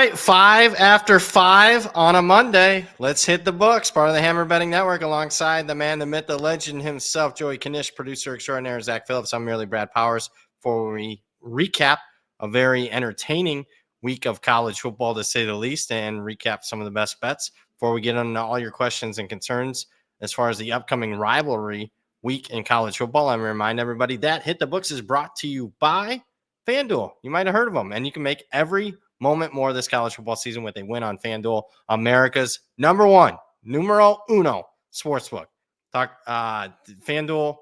right, 5 after 5 on a Monday. Let's hit the books. Part of the Hammer Betting Network, alongside the man, the myth, the legend himself, Joey Knish, producer extraordinaire Zach Phillips. I'm merely Brad Powers. Before we recap a very entertaining week of college football, to say the least, and recap some of the best bets. Before we get into all your questions and concerns as far as the upcoming rivalry week in college football, I'm going to remind everybody that Hit the Books is brought to you by FanDuel. You might have heard of them, and you can make every moment more this college football season with a win on FanDuel, America's #1, numero uno sportsbook. FanDuel,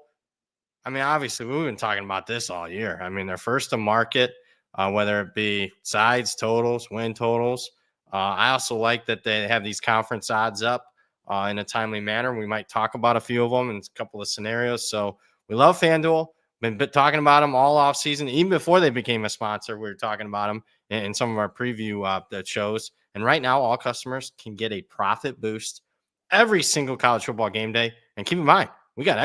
I mean, obviously, we've been talking about this all year. I mean, they're first to market, whether it be sides, totals, win totals. I also like that they have these conference odds up in a timely manner. We might talk about a few of them in a couple of scenarios. So we love FanDuel. Been talking about them all off season, even before they became a sponsor. We were talking about them in some of our preview that shows. And right now, all customers can get a profit boost every single college football game day. And keep in mind, we got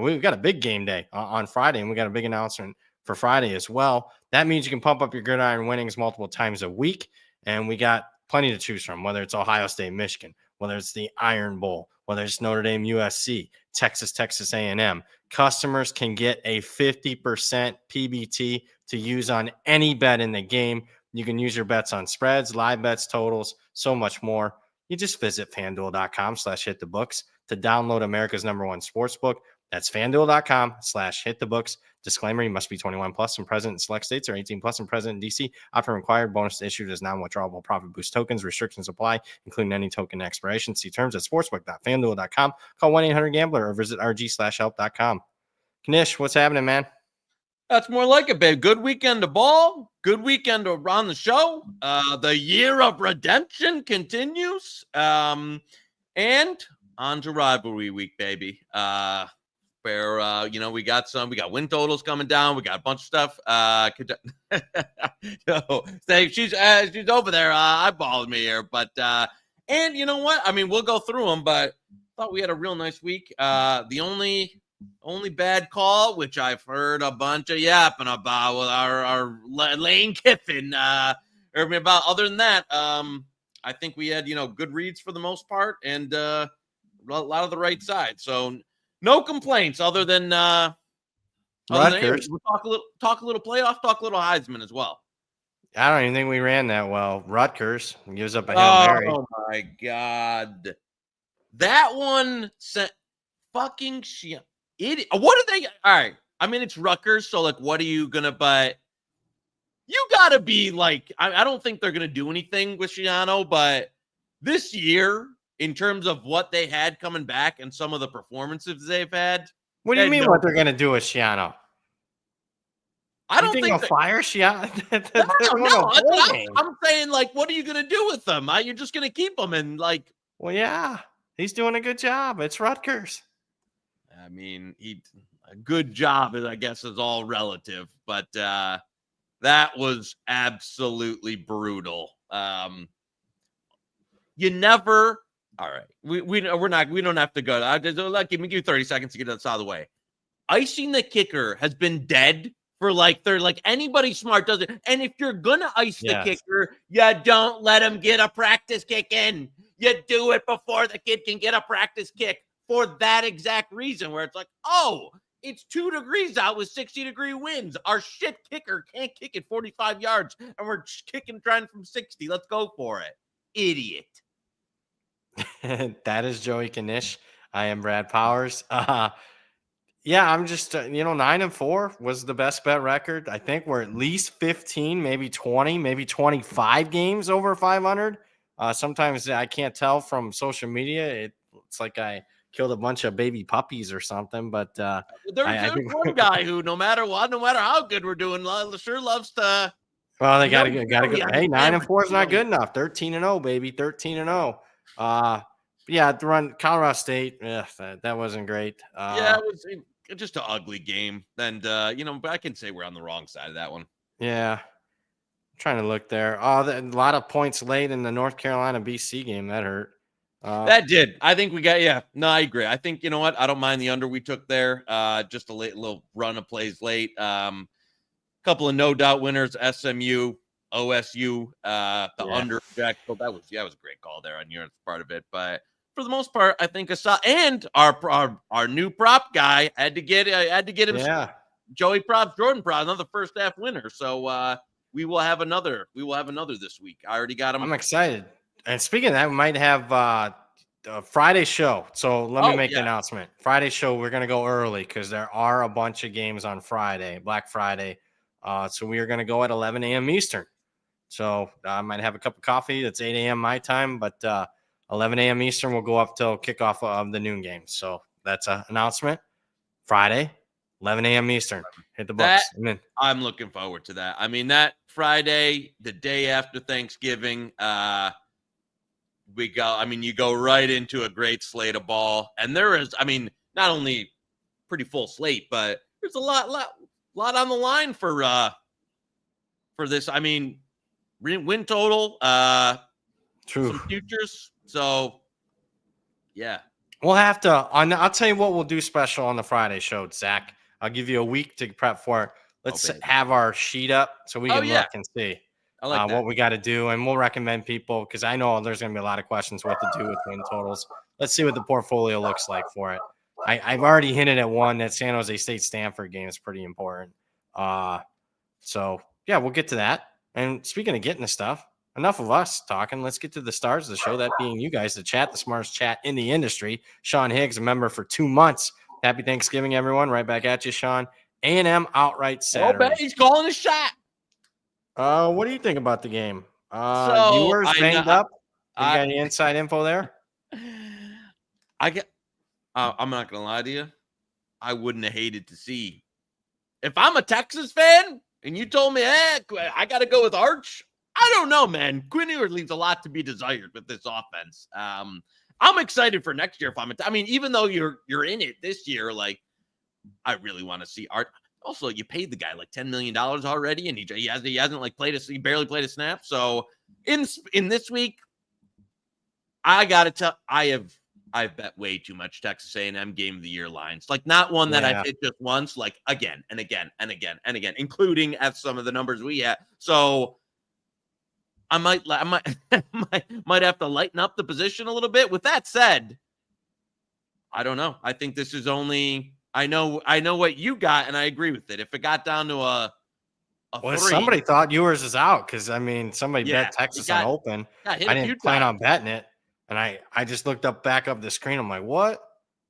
we've got a big game day on Friday, and we got a big announcement for Friday as well. That means you can pump up your gridiron winnings multiple times a week, and we got plenty to choose from, whether it's Ohio State, Michigan, whether it's the Iron Bowl, whether it's Notre Dame, USC, Texas A&M. Customers can get a 50% PBT to use on any bet in the game. You can use your bets on spreads, live bets, totals, so much more. You just visit FanDuel.com/hitthebooks to download America's #1 sportsbook. That's FanDuel.com/hitthebooks. Disclaimer, you must be 21 plus and present in select states, or 18 plus and present in D.C. Offer required. Bonus issued as non-withdrawable profit boost tokens. Restrictions apply, including any token expiration. See terms at sportsbook.fanduel.com. Call 1-800-GAMBLER or visit rg/help.com. Knish, what's happening, man? That's more like it, babe. Good weekend of ball. Good weekend around the show. The year of redemption continues. And on to rivalry week, baby. Where we got win totals coming down. We got a bunch of stuff. She's over there eyeballing me here, but and you know what? I mean, we'll go through them, but I thought we had a real nice week. The only bad call, which I've heard a bunch of yapping about with our Lane Kiffin, about. Other than that, I think we had good reads for the most part, and a lot of the right side. So no complaints other than we'll talk a little playoff, talk a little Heisman as well. I don't even think we ran that well. Rutgers gives up a Hail Mary. Oh my God, that one sent fucking shit. What are they? All right. I mean, it's Rutgers, so like, what are you gonna? But you gotta be like, I don't think they're gonna do anything with Schiano, but this year, in terms of what they had coming back and some of the performances they've had. What do you mean? What they're gonna do with Schiano? I don't think they'll fire Schiano. No. I'm saying, like, what are you gonna do with them? You're just gonna keep them and like. Well, yeah, he's doing a good job. It's Rutgers. I mean, a good job, I guess, is all relative, but that was absolutely brutal. You never. All right, we don't have to go. Give me 30 seconds to get this out of the way. Icing the kicker has been dead for anybody smart does it. And if you're gonna ice the kicker, you don't let him get a practice kick in. You do it before the kid can get a practice kick. For that exact reason, where it's like, oh, it's 2 degrees out with 60-degree winds. Our shit kicker can't kick it 45 yards, and we're trying from 60. Let's go for it. Idiot. That is Joey Knish. I am Brad Powers. Yeah, I'm just 9-4 was the best bet record. I think we're at least 15, maybe 20, maybe 25 games over 500. Sometimes I can't tell from social media. It's like I killed a bunch of baby puppies or something, but there's one guy who, no matter how good we're doing, sure loves to. Well, they gotta go. Hey, 9-4 is not good enough. 13-0, baby, 13-0. Yeah, the run Colorado State. That wasn't great. It was just an ugly game, and but I can say we're on the wrong side of that one. Yeah, I'm trying to look there. A lot of points late in the North Carolina BC game. That hurt. That did. I think we got, no, I agree. I think, you know what? I don't mind the under we took there. Just a little run of plays late. Couple of no doubt winners, SMU, OSU, the under Jacksonville. That was a great call there on your part of it. But for the most part, I think and our new prop guy had to get him. Yeah. Joey props, Jordan props, another first half winner. So we will have another this week. I already got him. I'm excited. And speaking of that, we might have a Friday show. So let me make the announcement. Friday show, we're going to go early because there are a bunch of games on Friday, Black Friday. So we are going to go at 11 a.m. Eastern. So I might have a cup of coffee. That's 8 a.m. my time, but 11 a.m. Eastern will go up till kickoff of the noon game. So that's an announcement. Friday, 11 a.m. Eastern. Hit the books. I'm looking forward to that. I mean, that Friday, the day after Thanksgiving, you go right into a great slate of ball. And there is, I mean, not only pretty full slate, but there's a lot on the line for this. I mean, win total, True. some futures. So, yeah. We'll have to. I'll tell you what we'll do special on the Friday show, Zach. I'll give you a week to prep for it. Let's have our sheet up so we can look and see what we got to do. And we'll recommend people because I know there's going to be a lot of questions what to do with win totals. Let's see what the portfolio looks like for it. I've already hinted at one that San Jose State Stanford game is pretty important. So, yeah, we'll get to that. And speaking of getting the stuff, enough of us talking. Let's get to the stars of the show, that being you guys, the chat, the smartest chat in the industry. Sean Higgs, a member for 2 months. Happy Thanksgiving, everyone. Right back at you, Sean. A&M outright Saturday. He's calling a shot. What do you think about the game? Viewers banged up. You got any inside info there? I'm not going to lie to you. I wouldn't have hated to see. If I'm a Texas fan and you told me, I got to go with Arch, I don't know, man. Quinn Ewers leaves a lot to be desired with this offense. I'm excited for next year. Even though you're in it this year, like I really want to see Art. Also, you paid the guy like $10 million already, and he hasn't like he barely played a snap. So in this week, I gotta tell, I've bet way too much Texas A&M game of the year lines. Like not one that I've hit just once, like again and again and again and again, including at some of the numbers we had. So I might have to lighten up the position a little bit. With that said, I don't know. I think this is only. I know what you got, and I agree with it. If it got down to a 3, somebody thought Ewers is out because somebody bet Texas on open. I didn't plan on betting it, and I just looked back up the screen. I'm like, what?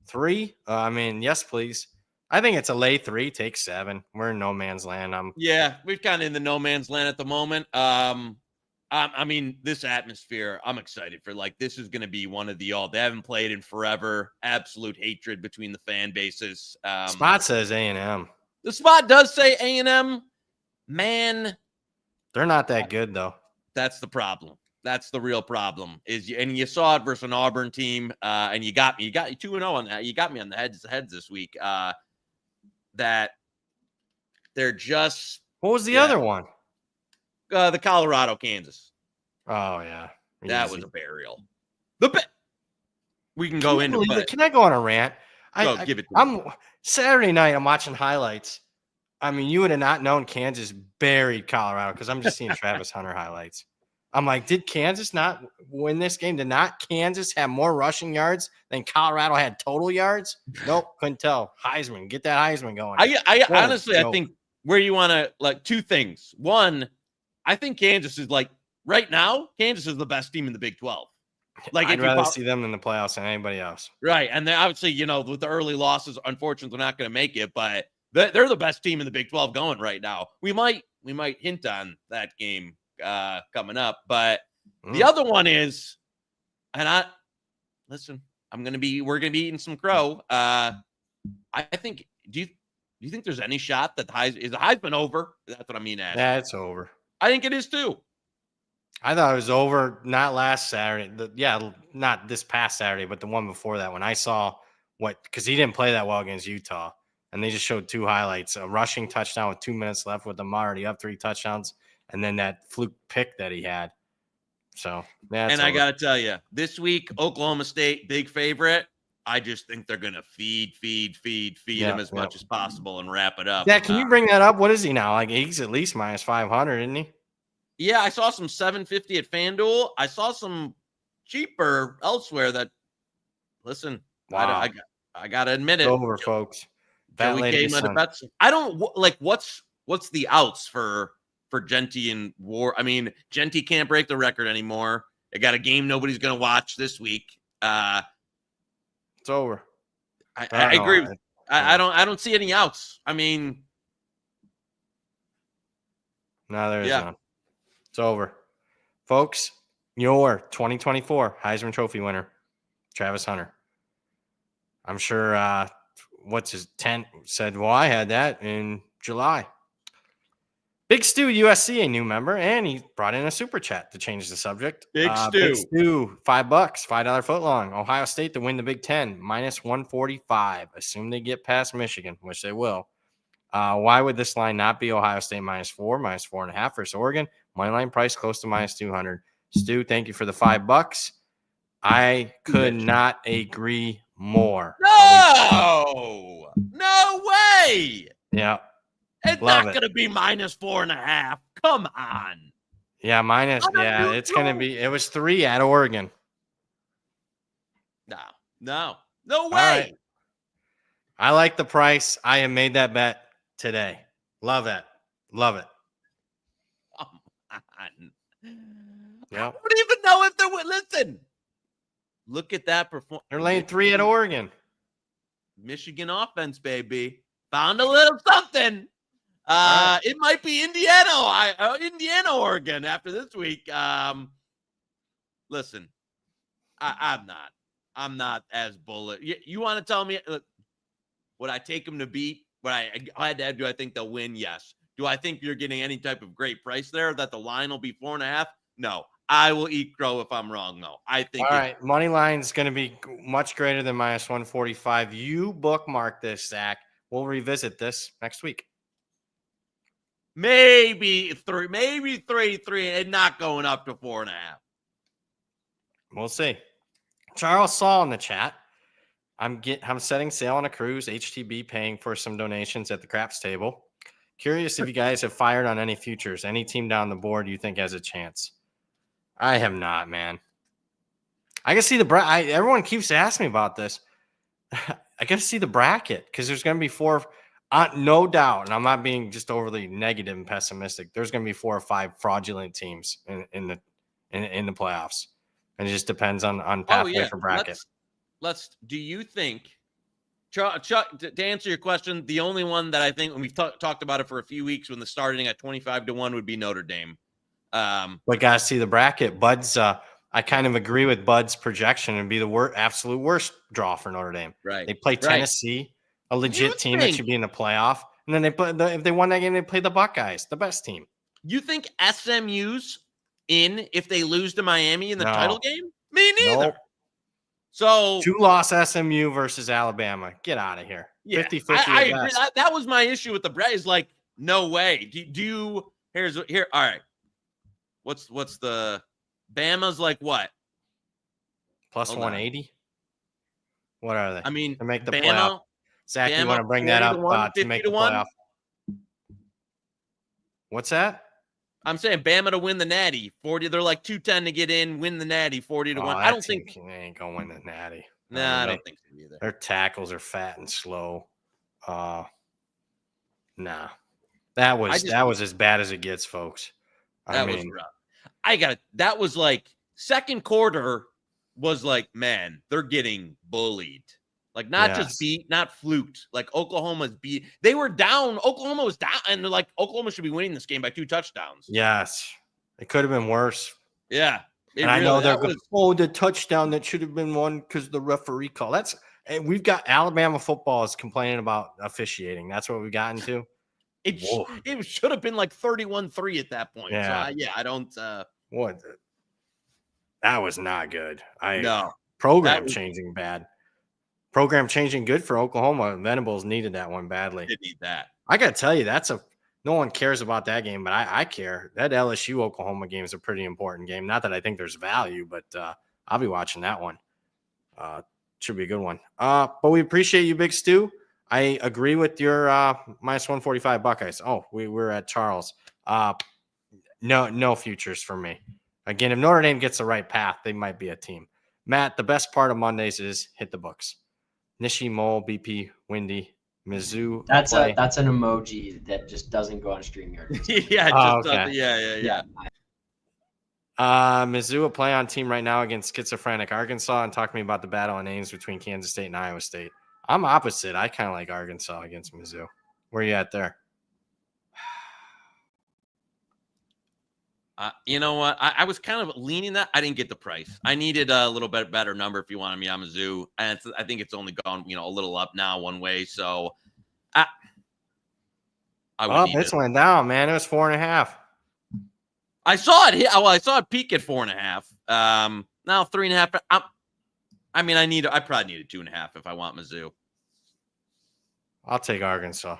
3? Yes, please. I think it's a lay 3, take 7. We're in no man's land. We're kind of in the no man's land at the moment. This atmosphere, I'm excited for. Like, this is going to be one of the they haven't played in forever. Absolute hatred between the fan bases. Spot says A&M. The spot does say A&M. Man, they're not that good though. That's the problem. That's the real problem. And you saw it versus an Auburn team, and you got me 2-0 on that. You got me on the heads this week. That they're just. What was the other one? The Colorado, Kansas. Oh yeah, that was a burial. We can go into it. Can I go on a rant? Give it to me. Saturday night. I'm watching highlights. You would have not known Kansas buried Colorado because I'm just seeing Travis Hunter highlights. I'm like, did Kansas not win this game? Did not Kansas have more rushing yards than Colorado had total yards? Nope, couldn't tell. Heisman, get that Heisman going. I honestly, I think where you want to, like, 2 things. One, I think Kansas is right now, Kansas is the best team in the Big 12. Like, I'd rather see them in the playoffs than anybody else. Right. And then obviously, with the early losses, unfortunately, they're not going to make it, but they're the best team in the Big 12 going right now. We might hint on that game coming up, but the other one is, and we're going to be eating some crow. I think, do you think there's any shot that is the Heisman over? That's what I mean. Yeah, it's over. I think it is too. I thought it was over not last Saturday. Not this past Saturday, but the one before that when I saw because he didn't play that well against Utah, and they just showed 2 highlights: a rushing touchdown with 2 minutes left with them already up 3 touchdowns, and then that fluke pick that he had. So, I got to tell you, this week, Oklahoma State, big favorite. I just think they're going to feed him as much as possible and wrap it up. Yeah, can you bring that up? What is he now? Like, he's at least minus 500, isn't he? Yeah, I saw some 750 at FanDuel. I saw some cheaper elsewhere that, listen, Wow. I got to admit It's it. over, folks. Fat Joey lady K might have descent. bet some. I don't like what's the outs for Genty and War. I mean, Genty can't break the record anymore. They got a game nobody's going to watch this week. It's over. I don't agree. know. I don't see any outs. I mean, No, there is yeah. none. It's over. Folks, your 2024 Heisman Trophy winner, Travis Hunter. I'm sure what's his tent said, well, I had that in July. Big Stu, USC, a new member, and he brought in a super chat to change the subject. Big Stu. Big Stu, $5, $5 footlong. Ohio State to win the Big Ten, minus 145. Assume they get past Michigan, which they will. Why would this line not be Ohio State -4, -4.5 versus Oregon? Money line price close to -200. Stu, thank you for the $5. I could not agree more. No way. Yeah. It's Love not going to be -4.5. Come on. Yeah, it's going to be, it was 3 at Oregon. No way. Right. I like the price. I have made that bet today. Love it. Love it. Come on. Yep. I don't even know if they're listen. Look at that performance. They're laying 3 at Oregon. Michigan offense, baby. Found a little something. Right. It might be Indiana, Oregon after this week. Listen, I'm not as bullish. You want to tell me, would I take them to beat? Would do I think they'll win? Yes. Do I think you're getting any type of great price there that the line will be 4.5? No. I will eat crow if I'm wrong, though. I think. All right. Money line's going to be much greater than -145. You bookmark this, Zach. We'll revisit this next week. Maybe 3, and not going up to 4.5. We'll see. Charles Saul in the chat. I'm setting sail on a cruise. HTB paying for some donations at the craps table. Curious if you guys have fired on any futures. Any team down the board you think has a chance? I have not, man. I can see everyone keeps asking me about this. I got to see the bracket because there's going to be 4. No doubt, and I'm not being just overly negative and pessimistic. There's going to be 4 or 5 fraudulent teams in the playoffs, and it just depends on pathway for bracket. Do you think, Chuck, to answer your question, the only one that I think, when we've talked about it for a few weeks, when the starting at 25-1 would be Notre Dame. But got to see the bracket. Bud's, I kind of agree with Bud's projection and be the absolute worst draw for Notre Dame. Right. They play Tennessee, a legit team that should be in the playoff, and then if they won that game, they play the Buckeyes, the best team. You think SMU's in if they lose to Miami in the title game? Me neither. Nope. So 2-loss SMU versus Alabama. Get out of here. Yeah, 50-50. I agree. That was my issue with the Brett. Is like, no way. Here. All right. What's the Bama's like what? Plus Hold 180. What are they? I mean, to make the Bama, playoff. Zach, you want to bring that up to make the playoff? What's that? I'm saying Bama to win the Natty. 40. They're like 210 to get in, win the Natty. 40-1. I don't think they ain't gonna win the Natty. Nah, I don't think so either. Their tackles are fat and slow. Nah. That was as bad as it gets, folks. That was rough. That was like second quarter was like, man, they're getting bullied. Like not just beat, not fluked. Like Oklahoma's beat. They were down. Oklahoma was down, and they're like, Oklahoma should be winning this game by 2 touchdowns. Yes. It could have been worse. Yeah. And I know they're going, the touchdown that should have been won because the referee call. And we've got Alabama football is complaining about officiating. That's what we've gotten to. It should have been like 31-3 at that point. Yeah. So I don't. What? That was not good. No. Program changing bad. Program changing good for Oklahoma. Venables needed that one badly. Did need that. I got to tell you, no one cares about that game, but I care. That LSU Oklahoma game is a pretty important game. Not that I think there's value, but I'll be watching that one. Should be a good one. But we appreciate you, Big Stu. I agree with your -145 Buckeyes. Oh, we're at Charles. no futures for me. Again, if Notre Dame gets the right path, they might be a team. Matt, the best part of Mondays is hit the books. Nishi, Mole, BP, Windy, Mizzou. That's an emoji that just doesn't go on StreamYard. Yeah, it just doesn't. Yeah. Mizzou a play on team right now against schizophrenic Arkansas, and talk to me about the battle of names between Kansas State and Iowa State. I'm opposite. I kind of like Arkansas against Mizzou. Where are you at there? You know what? I was kind of leaning that. I didn't get the price. I needed a little bit better number if you wanted me on Mizzou. And I think it's only gone, a little up now one way. So I would need this went down, man. It was 4.5. I saw it hit. Well, I saw it peak at 4.5. Now 3.5. I probably need a 2.5 if I want Mizzou. I'll take Arkansas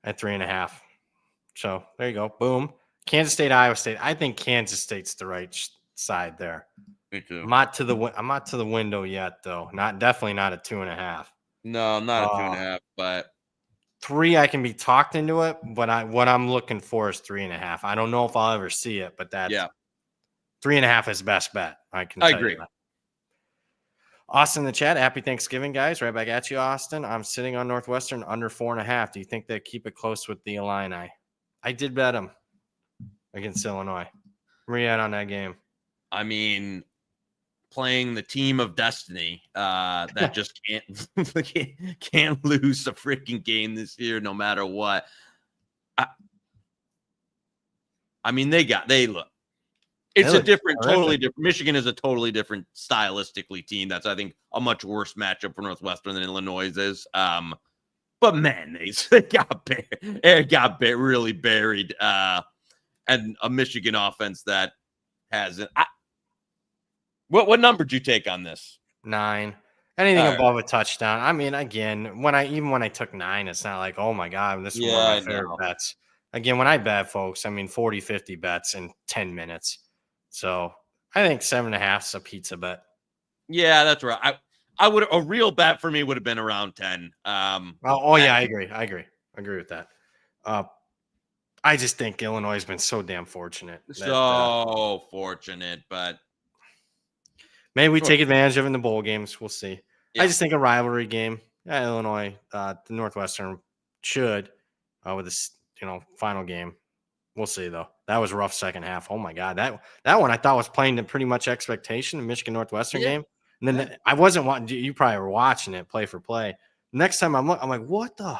at 3.5. So there you go. Boom. Kansas State, Iowa State. I think Kansas State's the right side there. Me too. I'm not to the window yet, though. Definitely not a 2.5. No, not a 2.5, but 3. I can be talked into it, but what I'm looking for is 3.5. I don't know if I'll ever see it, but 3.5 is best bet. I agree. That. Austin in the chat. Happy Thanksgiving, guys. Right back at you, Austin. I'm sitting on Northwestern under 4.5. Do you think they keep it close with the Illini? I did bet them against Illinois. Where you at on that game? I mean, playing the team of destiny that just can't lose a freaking game this year, no matter what. They look. It's totally different. Michigan is a totally different stylistically team. That's, I think, a much worse matchup for Northwestern than Illinois is. But man, they got really buried. And a Michigan offense that hasn't. What number did you take on this? 9. Anything above a touchdown. I mean, again, when I took 9, it's not like, oh my God, this is one of my favorite bets. Again, when I bet, folks, I mean 40, 50 bets in 10 minutes. So I think 7.5 is a pizza bet. Yeah, that's right. I would, a real bet for me would have been around 10. I agree. I agree with that. I just think Illinois has been so damn fortunate. Fortunate, but maybe we take advantage of it in the bowl games. We'll see. Yeah. I just think a rivalry game. Illinois, the Northwestern should with this, final game. We'll see though. That was a rough second half. Oh my God, that one I thought was playing to pretty much expectation. The Michigan Northwestern game, and then I wasn't watching. You probably were watching it play for play. Next time I'm like, what the.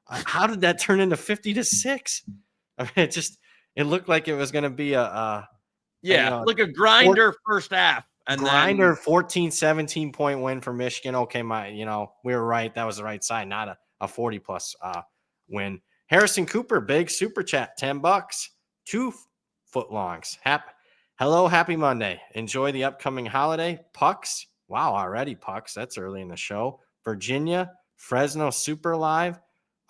How did that turn into 50-6? I mean, it looked like it was going to be a grinder first half. And grinder 14-17 point win for Michigan. Okay, we were right. That was the right side, not a 40+ win. Harrison Cooper, big super chat, $10, 2 footlongs. Happy Monday. Enjoy the upcoming holiday. Pucks. Wow, already Pucks. That's early in the show. Virginia, Fresno Super Live.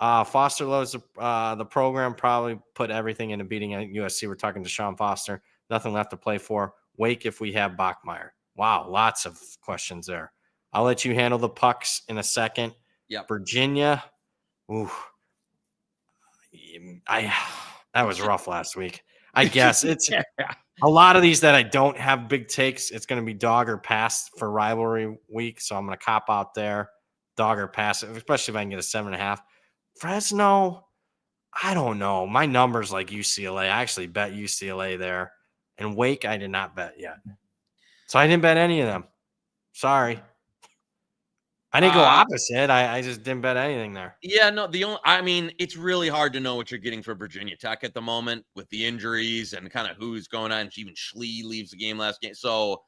Foster loves the program, probably put everything into beating USC. We're talking to Sean Foster. Nothing left to play for. Wake if we have Bachmeier. Wow, lots of questions there. I'll let you handle the pucks in a second. Yeah. Virginia. Ooh. That was rough last week. I guess it's a lot of these that I don't have big takes. It's going to be dog or pass for rivalry week, so I'm going to cop out there. Dog or pass, especially if I can get a 7.5. Fresno, I don't know. My number's like UCLA. I actually bet UCLA there. And Wake, I did not bet yet. So I didn't bet any of them. Sorry. I didn't go opposite. I just didn't bet anything there. Yeah, no, it's really hard to know what you're getting for Virginia Tech at the moment with the injuries and kind of who's going on. Even Schlee leaves the game last game. So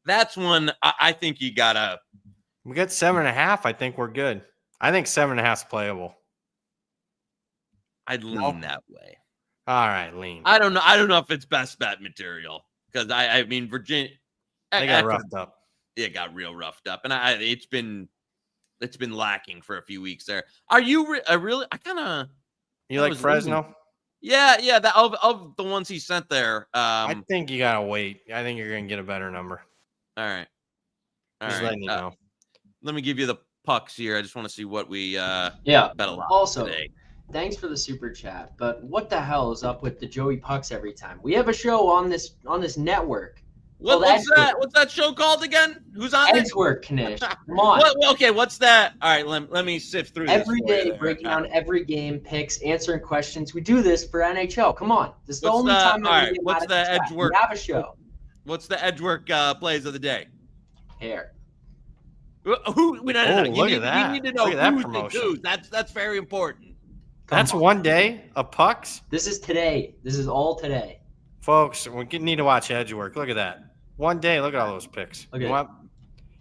that's one I think you got to. We got 7.5. I think we're good. I think 7.5 is playable. I'd lean that way. All right, lean. I don't know if it's best bet material because I mean Virginia. They got roughed up. It got real roughed up, and it's been lacking for a few weeks there. Are you really? You like Fresno? Leaning. Yeah. That of the ones he sent there. I think you gotta wait. I think you're gonna get a better number. All right. Just letting you know. Let me give you the pucks here. I just want to see what we bet a lot also today. Thanks for the super chat. But what the hell is up with the Joey Pucks every time? We have a show on this network. What's that? What's that show called again? Who's on it? Edgework, Knish. Come on. Okay, what's that? All right, let me sift through this. Every day, breaking down every game, picks, answering questions. We do this for NHL. Come on. This is the only time that we get what's mad the at edge work? We have a show. What's the edge work plays of the day? Here. Who? Look at that. You need to know Look at that who's promotion. who's. That's very important. That's one day of pucks? This is today. This is all today. Folks, we need to watch edge work. Look at that. One day, look at all those picks. Okay. You want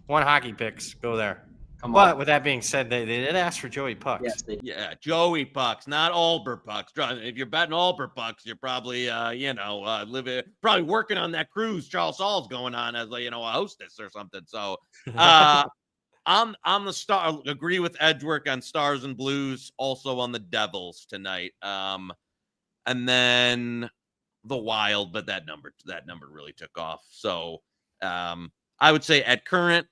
hockey picks, go there. Come on. But with that being said, they did ask for Joey Pucks. Yes, they did. Yeah, Joey Pucks, not Allber Pucks. If you're betting Allber Pucks, you're probably, probably working on that cruise Charles Saul's going on as a hostess or something. So, I'm the star. Agree with Edgework on Stars and Blues. Also on the Devils tonight. And then the Wild, but that number really took off. So, I would say at current,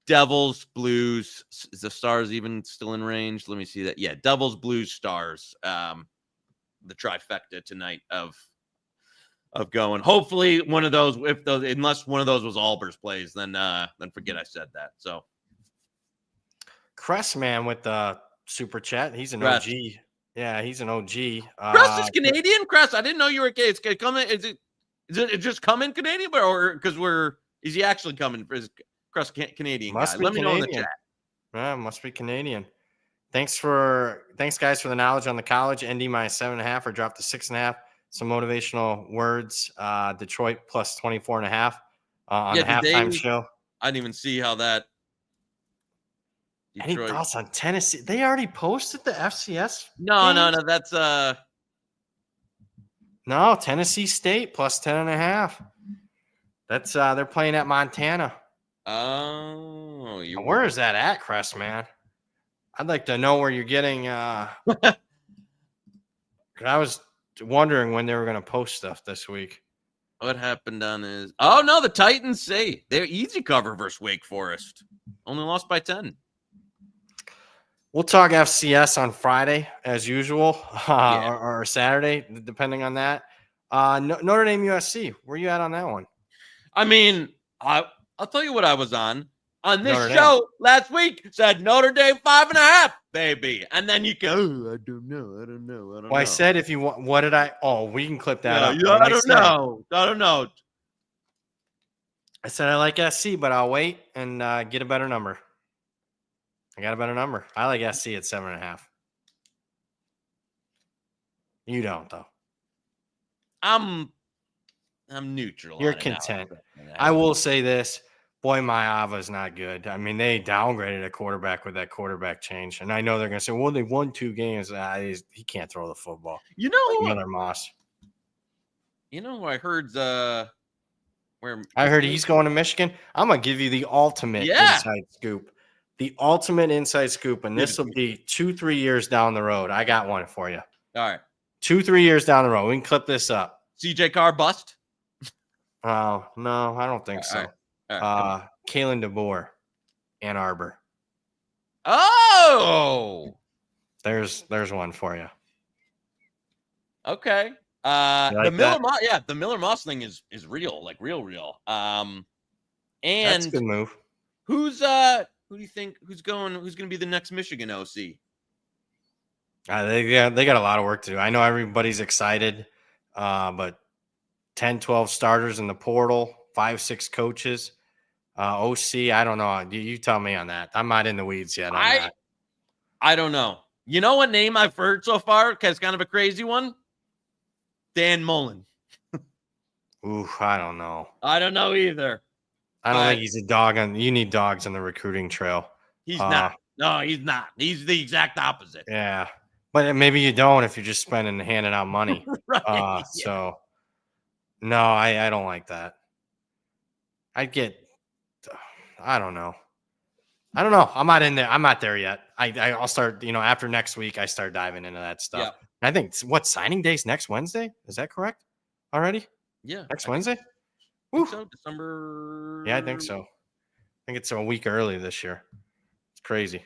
Devils, Blues. Is the Stars even still in range? Let me see that. Yeah, Devils, Blues, Stars. The trifecta tonight of going. Hopefully one of those, unless one of those was Alber's plays, then forget I said that. So Cressman with the super chat. He's an Cress. OG. Yeah, he's an OG. Cress is Canadian. Cress, I didn't know you were it's coming. Is it just coming Canadian, or because is he actually coming? Is Cress Canadian guy? Let me know in the chat. Yeah, must be Canadian. Thanks guys for the knowledge on the college. ND -7.5 or dropped to 6.5. Some motivational words. Detroit plus 24.5 on the halftime show. I didn't even see how that. Detroit. Any thoughts on Tennessee? They already posted the FCS. No. That's no, Tennessee State plus 10.5. That's they're playing at Montana. Oh, where is that at, Crest, man? I'd like to know where you're getting. I was wondering when they were going to post stuff this week. What happened on his? Oh no, the Titans say they're easy cover versus Wake Forest. Only lost by 10. We'll talk FCS on Friday as usual, or Saturday, depending on that. Notre Dame USC. Where you at on that one? I mean, I'll tell you what I was on this show last week. Said Notre Dame 5.5, baby, and then you go, I don't know. Well, I said if you want, what did I? Oh, we can clip that up. I don't know. I said I like SC, but I'll wait and get a better number. I got a better number. I like SC at 7.5. You don't though. I'm neutral. You're content. I will say this. Boy, Maava's not good. I mean, they downgraded a quarterback with that quarterback change. And I know they're going to say, well, they won 2 games. He can't throw the football. You know like Miller Moss. You know, I heard he's going to Michigan. I'm going to give you the ultimate inside scoop. The ultimate inside scoop. And this will be 2-3 years down the road. I got one for you. All right. 2-3 years down the road. We can clip this up. CJ Carr bust? Oh, no, I don't think so. All right, Kalen DeBoer, Ann Arbor. Oh, there's one for you. Okay. The Miller Moss thing is real, like real. And that's a good move. Who do you think who's going to be the next Michigan OC? They got a lot of work to do. I know everybody's excited, but 10, 12 starters in the portal, 5-6 coaches. OC, I don't know. You tell me on that. I'm not in the weeds yet on that. I don't know. You know what name I've heard so far? Because kind of a crazy one? Dan Mullen. Ooh, I don't know. I don't know either. I don't think he's a dog you need dogs on the recruiting trail. He's not. No, he's not. He's the exact opposite. Yeah. But maybe you don't if you're just handing out money. Right. So, no, I don't like that. I don't know. I'm not in there. I'm not there yet. I'll start, after next week, I start diving into that stuff. Yeah. I think signing day's next Wednesday? Is that correct already? Yeah. Next Wednesday? So December. Yeah, I think so. I think it's a week early this year. It's crazy.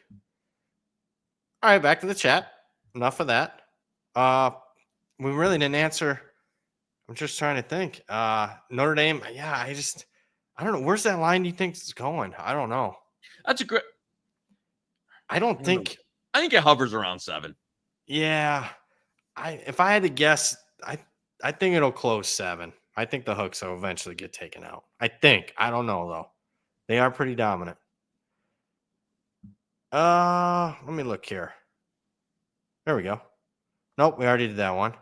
All right, back to the chat. enough of that. We really didn't answer. I'm just trying to think. Notre Dame. Yeah, I don't know. Where's that line do you think is going? I don't know. That's a great. I don't think. I think it hovers around 7. Yeah. If I had to guess, I think it'll close 7. I think the Hooks will eventually get taken out. I think. I don't know though. They are pretty dominant. Let me look here. There we go. Nope, we already did that one.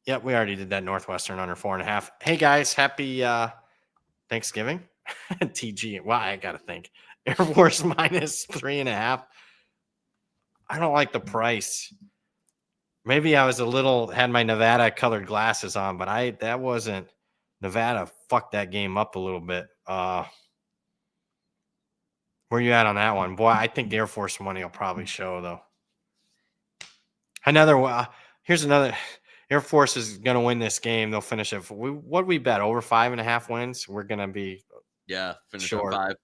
Yep, we already did that Northwestern under 4.5. Hey guys, happy Thanksgiving. TG. Well, I gotta think. Air Force minus 3.5. I don't like the price. Maybe I was had my Nevada colored glasses on, but that wasn't Nevada fucked that game up a little bit. Where you at on that one? Boy, I think Air Force money will probably show though. Here's another. Air Force is going to win this game. They'll finish it. What we bet? Over 5.5 wins? We're going to be finish short. 5.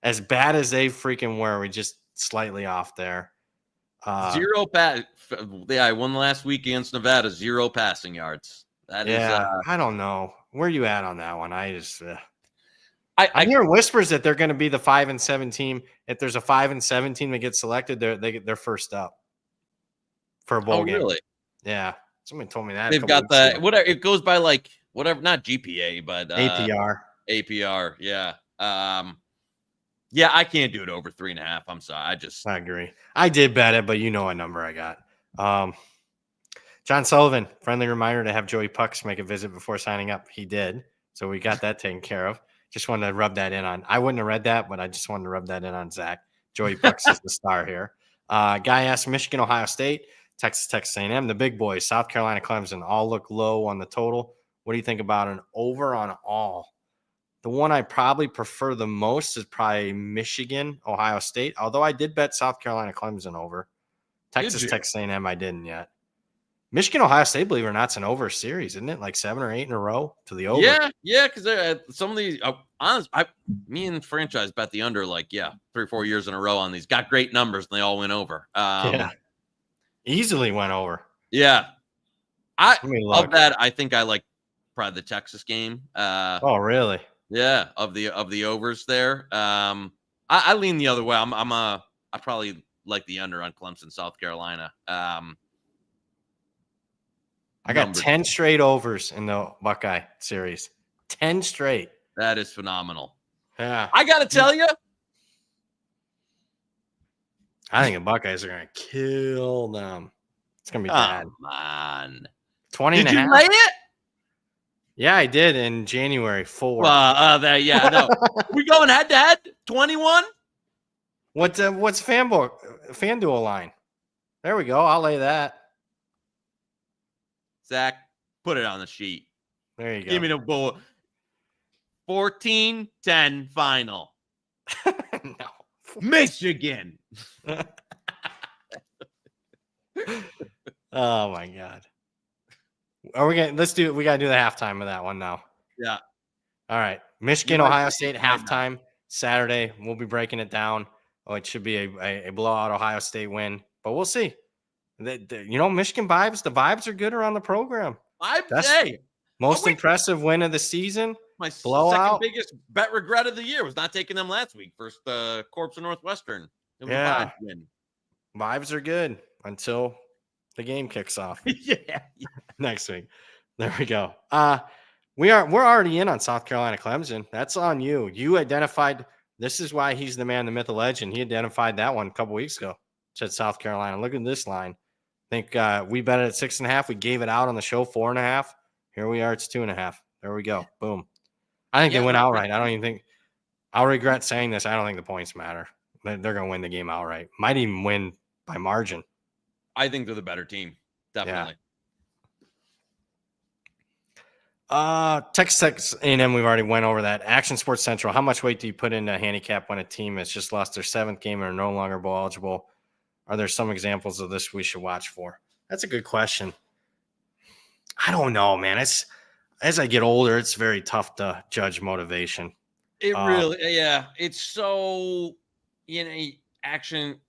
As bad as they freaking were, we just slightly off there. 0 pass. Yeah, I won last week against Nevada. 0 passing yards. That is. I don't know. Where you at on that one? I hear whispers that they're going to be the 5-7 team. If there's a 5-7 team that gets selected, they're first up for a bowl game. Really? Yeah. Somebody told me that. They've got whatever it goes by, like whatever, not GPA, but APR. APR, yeah. Yeah, I can't do it over 3.5. I'm sorry. I agree. I did bet it, but you know what number I got. John Sullivan, friendly reminder to have Joey Pucks make a visit before signing up. He did. So we got that taken care of. Just wanted to rub that in on. I wouldn't have read that, but I just wanted to rub that in on Zach. Joey Pucks is the star here. Guy asked Michigan, Ohio State, Texas A&M, the big boys, South Carolina, Clemson, all look low on the total. What do you think about an over on all? The one I probably prefer the most is probably Michigan, Ohio State, although I did bet South Carolina, Clemson over. Texas A&M, I didn't yet. Michigan, Ohio State, believe it or not, it's an over series, isn't it? Like 7 or 8 in a row to the over. Yeah, because some of these, me and franchise bet the under 3 or 4 years in a row on these. Got great numbers, and they all went over. Easily went over. Yeah. Of that, I think I like probably the Texas game. Oh, really? Yeah, of the overs there. I lean the other way. I probably like the under on Clemson, South Carolina. I got 10 straight overs in the Buckeye series. 10 straight. That is phenomenal. Yeah. I got to tell you, I think the Buckeyes are going to kill them. It's going to be bad. Come on. 20 Did and a you half. lay it? Yeah, I did in January 4. No. We going head to head? 21? What's FanDuel line? There we go. I'll lay that. Zach, put it on the sheet. There you go. Give me the bull. 14-10 final. No. Michigan. Oh my God. Are we going to we got to do the halftime of that one now. Yeah. All right. Michigan, Ohio State halftime Saturday. We'll be breaking it down. Oh, it should be a blowout Ohio State win, but we'll see. Michigan vibes, the vibes are good around the program. Most impressive win of the season. My blowout. Second biggest bet regret of the year was not taking them last week. First, Corpse of Northwestern. It was a vibe win. Vibes are good until the game kicks off. Yeah. Next week. There we go. We're already in on South Carolina Clemson. That's on you. You identified. This is why he's the man, the myth, the legend. He identified that one a couple weeks ago. Said South Carolina. Look at this line. I think we bet it at 6.5. We gave it out on the show 4.5. Here we are. It's 2.5. There we go. Boom. I think they went outright. I don't even think. I'll regret saying this. I don't think the points matter. They're going to win the game outright. Might even win by margin. I think they're the better team. Definitely. Texas A&M, we've already went over that. Action Sports Central, how much weight do you put into a handicap when a team has just lost their 7th game and are no longer bowl eligible? Are there some examples of this we should watch for? That's a good question. I don't know, man. As I get older, it's very tough to judge motivation. It really, it's so, action.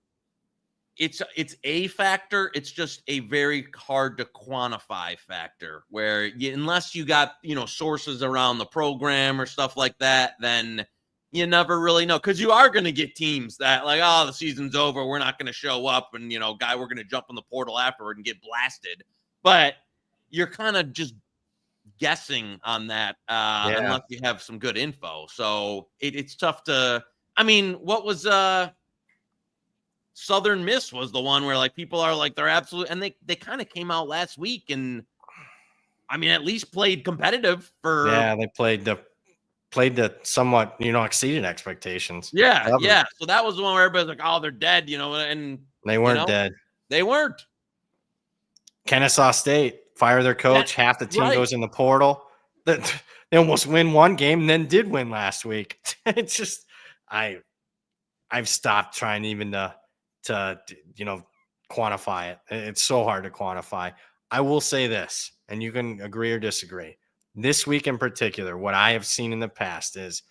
it's a factor. It's just a very hard to quantify factor where unless you got, sources around the program or stuff like that, then you never really know. Because you are going to get teams that like, oh, the season's over, we're not going to show up, and we're going to jump in the portal afterward and get blasted. But you're kind of just guessing on that unless you have some good info. So it's tough to. I mean, what was Southern Miss was the one where like people are like they're absolute, and they kind of came out last week and I mean at least played competitive for. Yeah, they played the somewhat exceeded expectations. Yeah. So that was the one where everybody's like, oh, they're dead, and they weren't dead. They weren't. Kennesaw State fire their coach. Half the team goes in the portal. They almost win one game and then did win last week. It's just I've stopped trying even to quantify it. It's so hard to quantify. I will say this, and you can agree or disagree. This week in particular, what I have seen in the past is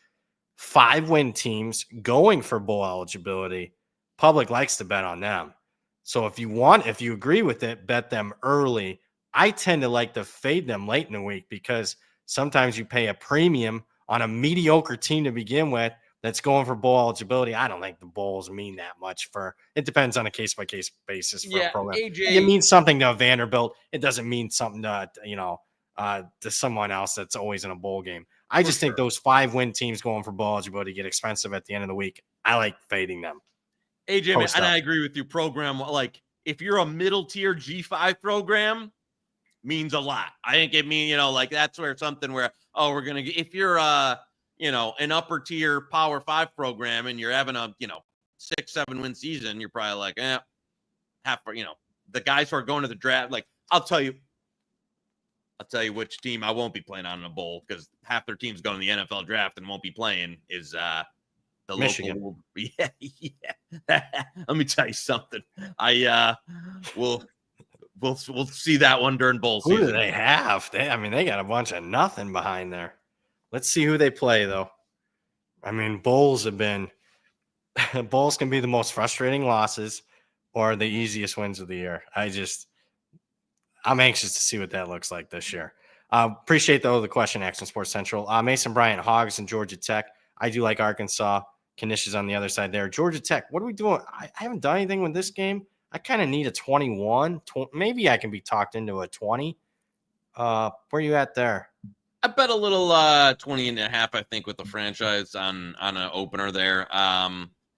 5-win teams going for bowl eligibility. Public likes to bet on them. So if you agree with it, bet them early. I tend to like to fade them late in the week because sometimes you pay a premium on a mediocre team to begin with that's going for bowl eligibility. I don't think the bowls mean that much it depends on a case-by-case basis for a program. AJ, it means something to Vanderbilt. It doesn't mean something to, to someone else that's always in a bowl game. I just think those 5-win teams going for bowl eligibility get expensive at the end of the week. I like fading them. AJ, and I agree with you. Program, like if you're a middle tier G5 program, means a lot. I think it means, like that's where something where, we're going to get, if you're an upper tier Power 5 program and you're having a, 6-7 win season, you're probably like, the guys who are going to the draft, like I'll tell you which team I won't be playing on in a bowl because half their team's going to the NFL draft and won't be playing is the Michigan. Local. Yeah. Let me tell you something. We'll see that one during bowl season. Who do they have? They got a bunch of nothing behind there. Let's see who they play though. I mean, bowls can be the most frustrating losses or the easiest wins of the year. I'm anxious to see what that looks like this year. Appreciate the question, Action Sports Central. Mason Bryant, Hogs and Georgia Tech. I do like Arkansas. Knish is on the other side there. Georgia Tech, what are we doing? I haven't done anything with this game. I kind of need a 21. Maybe I can be talked into a 20. Where are you at there? I bet a little 20.5, I think, with the franchise on an opener there.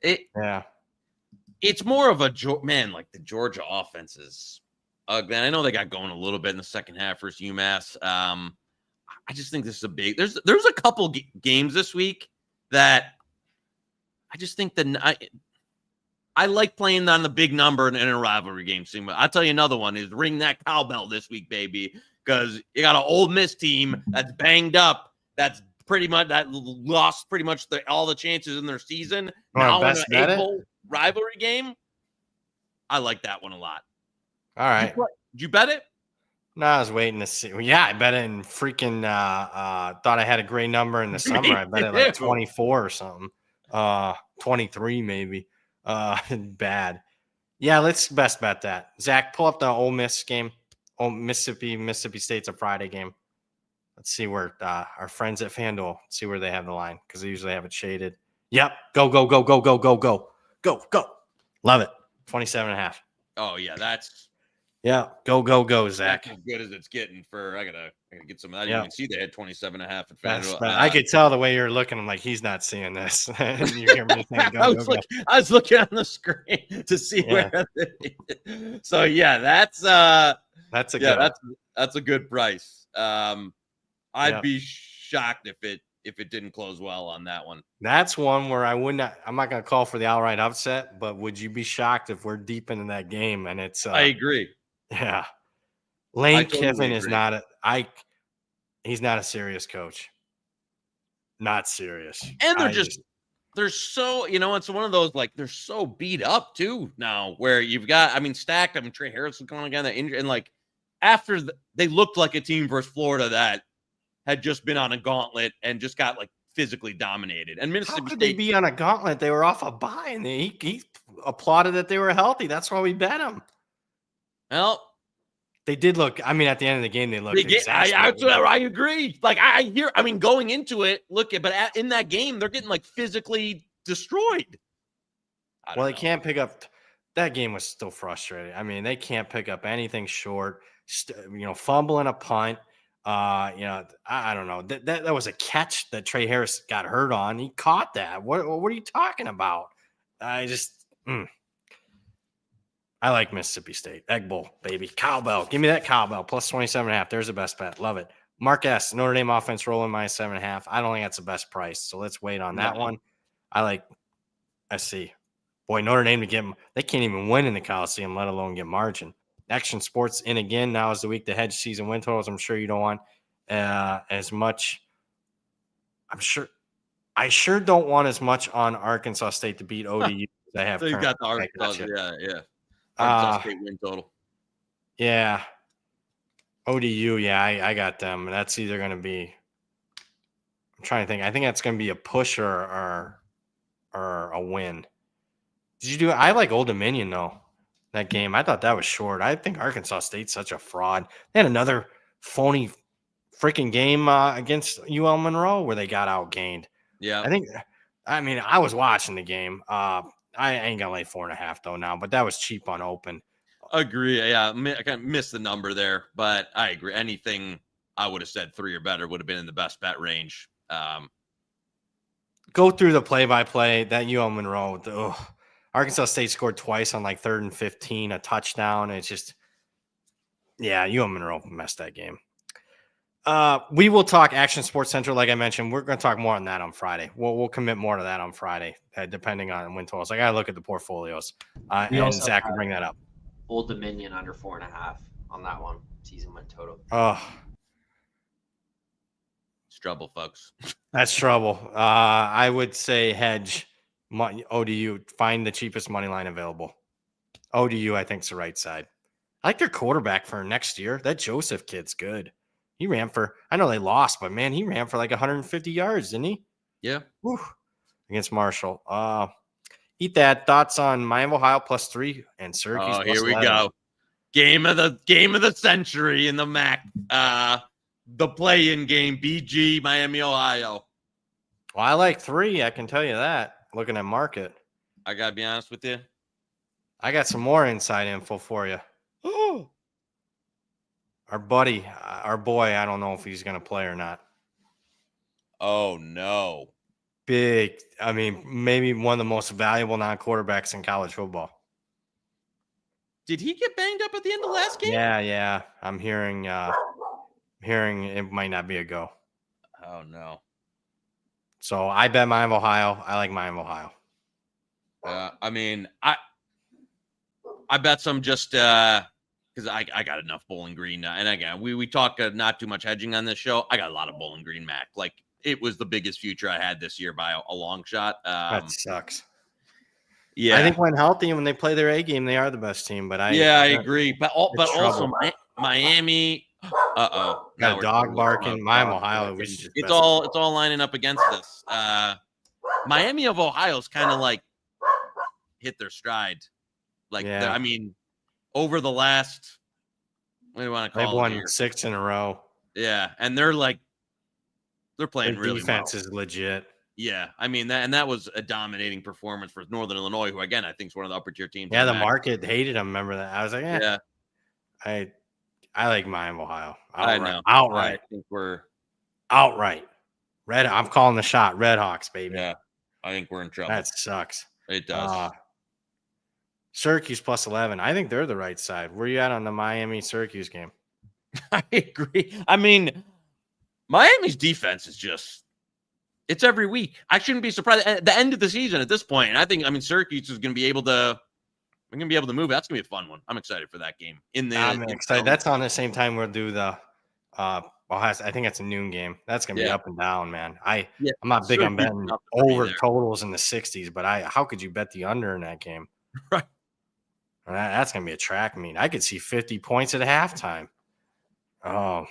It's more of a like the Georgia offense is ugly. I know they got going a little bit in the second half versus UMass. I just think this is a big. There's a couple games this week that I just think that I like playing on the big number in a rivalry game. I'll tell you another one is ring that cowbell this week, baby, because you got an Ole Miss team that's banged up. That's pretty much that lost pretty much all the chances in their season. Now in an April rivalry game, I like that one a lot. All right, did you bet it? No, I was waiting to see. Well, yeah, I bet it in freaking thought I had a great number in the summer. I bet it like 24 or something. 23 maybe. Bad. Yeah, let's best bet that. Zach, pull up the Ole Miss game. Mississippi State's a Friday game. Let's see where our friends at FanDuel, see where they have the line because they usually have it shaded. Yep. Go. Love it. 27.5. Oh, yeah, that's. Yeah, go, Zach. That's as good as it's getting for. I gotta get some of that. You can see they had 27.5 at FanDuel. I could tell the way you're looking. I'm like, he's not seeing this. You hear me saying, I was looking on the screen to see where. So yeah, that's a good price. I'd be shocked if it didn't close well on that one. That's one where I'm not going to call for the outright upset, but would you be shocked if we're deep into that game and it's I agree. Yeah. Lane Kiffin is he's not a serious coach. Not serious. And they're so, it's one of those, like, they're so beat up too now where you've got, stacked. Trey Harrison coming again, that injury. And like after they looked like a team versus Florida that had just been on a gauntlet and just got like physically dominated. And Mississippi How could State, they be on a gauntlet? They were off a bye and he applauded that they were healthy. That's why we bet them. Well, they did look. I mean, at the end of the game, they looked exasperated. I agree. Like I mean, going into it, in that game, they're getting like physically destroyed. Well, they can't pick up. That game was still frustrating. I mean, they can't pick up anything short. Fumbling a punt. I don't know. That was a catch that Trey Harris got hurt on. He caught that. What are you talking about? I like Mississippi State. Egg Bowl, baby. Cowbell. Give me that cowbell. Plus 27.5. There's the best bet. Love it. Mark S. Notre Dame offense rolling -7.5. I don't think that's the best price. So let's wait on that one. I like SC. Boy, Notre Dame to get them. They can't even win in the Coliseum, let alone get margin. Action Sports in again. Now is the week to hedge season win totals. I'm sure you don't want as much. I sure don't want as much on Arkansas State to beat ODU as I have. So you got the Arkansas, yeah. Arkansas State win total. Yeah. ODU, yeah, I got them. That's either going to be. I'm trying to think. I think that's going to be a push or a win. Did you do? I like Old Dominion though. That game, I thought that was short. I think Arkansas State's such a fraud. They had another phony freaking game against UL Monroe where they got outgained. Yeah, I was watching the game. I ain't gonna lay 4.5 though now, but that was cheap on open. Agree. Yeah, I kind of missed the number there, but I agree. Anything I would have said 3 or better would have been in the best bet range. Go through the play-by-play. That UL Monroe. Arkansas State scored twice on like 3rd and 15, a touchdown. It's just, UL Monroe messed that game. We will talk Action Sports Central, like I mentioned. We're going to talk more on that on Friday. We'll commit more to that on Friday, depending on win totals. I got to look at the portfolios, and Zach will bring that up. Old Dominion under 4.5 on that one season win total. Oh, it's trouble, folks. That's trouble. I would say hedge. ODU, find the cheapest money line available. ODU, I think, is the right side. I like their quarterback for next year. That Joseph kid's good. He ran I know they lost, but man, he ran for like 150 yards, didn't he? Yeah. Whew. Against Marshall. Eat that. Thoughts on Miami, Ohio +3 and Syracuse? Oh, here we go. Game of the century in the MAC. The play-in game, BG, Miami, Ohio. Well, I like 3. I can tell you that. Looking at market. I got to be honest with you. I got some more inside info for you. Our buddy, our boy, I don't know if he's going to play or not. Oh, no. Big. I mean, maybe one of the most valuable non-quarterbacks in college football. Did he get banged up at the end of last game? Yeah. I'm hearing it might not be a go. Oh, no. So I bet Miami, Ohio. I like Miami, Ohio. I mean, I bet some just because I got enough Bowling Green. And again, we talk not too much hedging on this show. I got a lot of Bowling Green MAC. Like, it was the biggest future I had this year by a long shot. That sucks. Yeah. I think when healthy and when they play their A game, they are the best team. But I agree. But also Miami. Got a dog barking. Miami, Ohio. It's all lining up against this. Miami of Ohio's kind of like hit their stride. Like, I mean, over the last, what do you want to call it? They've won 6 in a row. Yeah, and they're playing their really defense well. Is legit. Yeah, I mean that was a dominating performance for Northern Illinois, who again I think is one of the upper tier teams. Yeah, the market hated them. Remember that? I was like, yeah. I like Miami, Ohio. I know. Outright. I think we're outright. I'm calling the shot. Red Hawks, baby. Yeah, I think we're in trouble. That sucks. It does. Syracuse +11. I think they're the right side. Where you at on the Miami-Syracuse game? I agree. I mean, Miami's defense is just, it's every week. I shouldn't be surprised at the end of the season at this point. And I think, Syracuse is going to be able to, move. That's going to be a fun one. I'm excited for that game. I'm excited. That's on the same time we'll do the, I think it's a noon game. That's going to be up and down, man. I'm not big on betting over totals in the 60s, but how could you bet the under in that game? Right. That's going to be a track meet. I could see 50 points at halftime. Oh,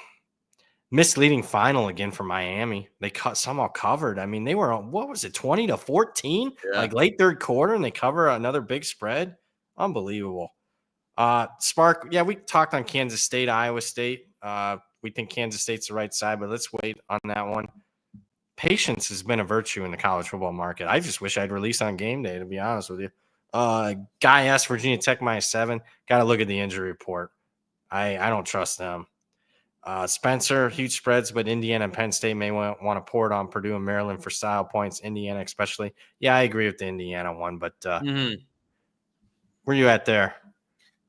Misleading final again for Miami. They somehow covered. I mean, they were on, what was it, 20-14? Yeah. Like late third quarter, and they cover another big spread. Unbelievable. Spark, yeah, we talked on Kansas State, Iowa State. We think Kansas State's the right side, but let's wait on that one. Patience has been a virtue in the college football market. I just wish I'd release on game day, to be honest with you. Guy asked Virginia Tech -7. Got to look at the injury report. I don't trust them. Spencer, huge spreads, but Indiana and Penn State may want to pour it on Purdue and Maryland for style points. Indiana especially. Yeah, I agree with the Indiana one, but where you at there?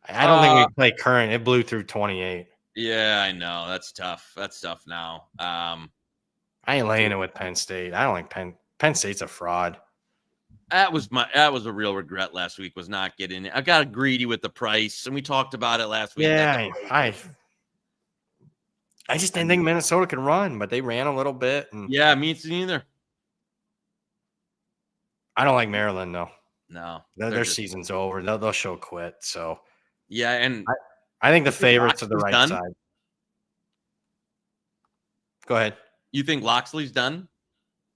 I don't think we play current. It blew through 28. Yeah, I know. That's tough. That's tough now. I ain't laying it with Penn State. I don't like Penn State's a fraud. That was a real regret last week, was not getting it. I got greedy with the price, and we talked about it last week. Yeah, I just didn't think Minnesota could run, but they ran a little bit. And yeah, me neither. I don't like Maryland though. No, their season's over. They'll show quit. So yeah, and I think the favorites are the right side. Go ahead. You think Loxley's done?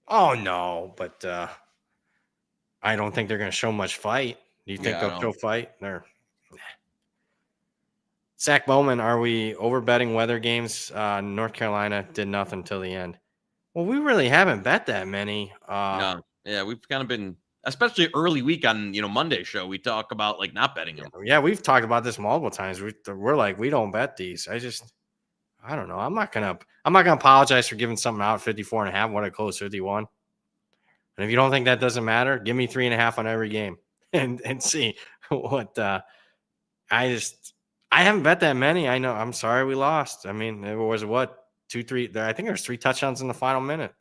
Oh no, but I don't think they're going to show much fight. Do you think they'll show fight? Zach Bowman, are we over betting weather games? North Carolina did nothing till the end. Well, we really haven't bet that many. No. Yeah, we've kind of been, especially early week on Monday show, we talk about like not betting them. Yeah, we've talked about this multiple times. We're like, we don't bet these. I don't know. I'm not gonna apologize for giving something out 54.5 when it closed 51. And if you don't think that doesn't matter, give me 3.5 on every game and see what I haven't bet that many. I know. I'm sorry we lost. I mean, it was what 2-3. I think there's 3 touchdowns in the final minute.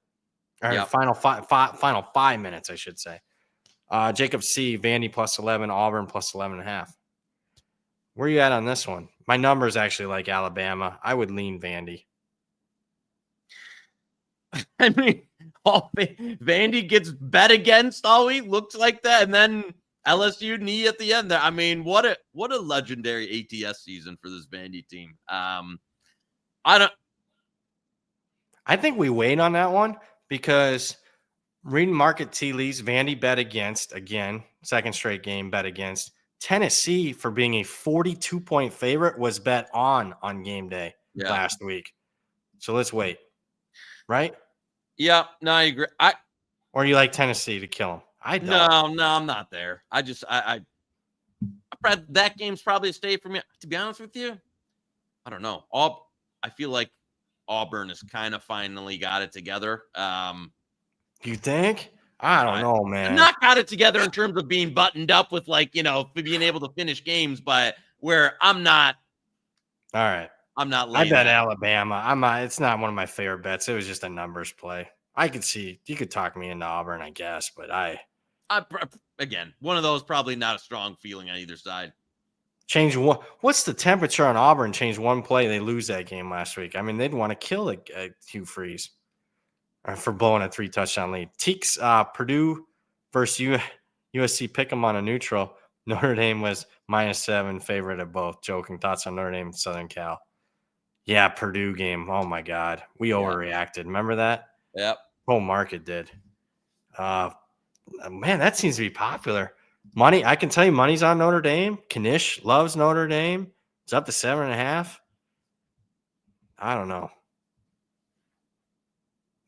Or final 5 minutes, I should say. Jacob C, Vandy +11, Auburn +11.5. Where are you at on this one? My number is actually like Alabama. I would lean Vandy. I mean, Vandy gets bet against all week, looks like that, and then LSU knee at the end there. I mean, what a legendary ATS season for this Vandy team. I think we wait on that one because reading market tea leaves, Vandy bet against again, second straight game bet against. Tennessee, for being a 42-point favorite, was bet on game day last week. So let's wait. Right? Yeah, no, I agree. Or you like Tennessee to kill them? I don't. No, I'm not there. That game's probably a stay for me. To be honest with you, I don't know. I feel like Auburn has kind of finally got it together. You think? I don't know, man. Not got it together in terms of being buttoned up with being able to finish games, but where I'm not. All right. I'm not. I bet Alabama. It's not one of my favorite bets. It was just a numbers play. I could see you could talk me into Auburn, I guess, but again, one of those probably not a strong feeling on either side. Change one. What's the temperature on Auburn? Change one play, they lose that game last week. I mean, they'd want to kill Hugh Freeze for blowing a 3-touchdown lead. Teeks, Purdue versus USC. Pick them on a neutral. Notre Dame was -7 favorite at both. Joking thoughts on Notre Dame and Southern Cal. Yeah, Purdue game. Oh my God, we overreacted. Remember that? Yep. Whole market did. Man, that seems to be popular. Money, I can tell you, money's on Notre Dame. Knish loves Notre Dame. It's up to 7.5. I don't know.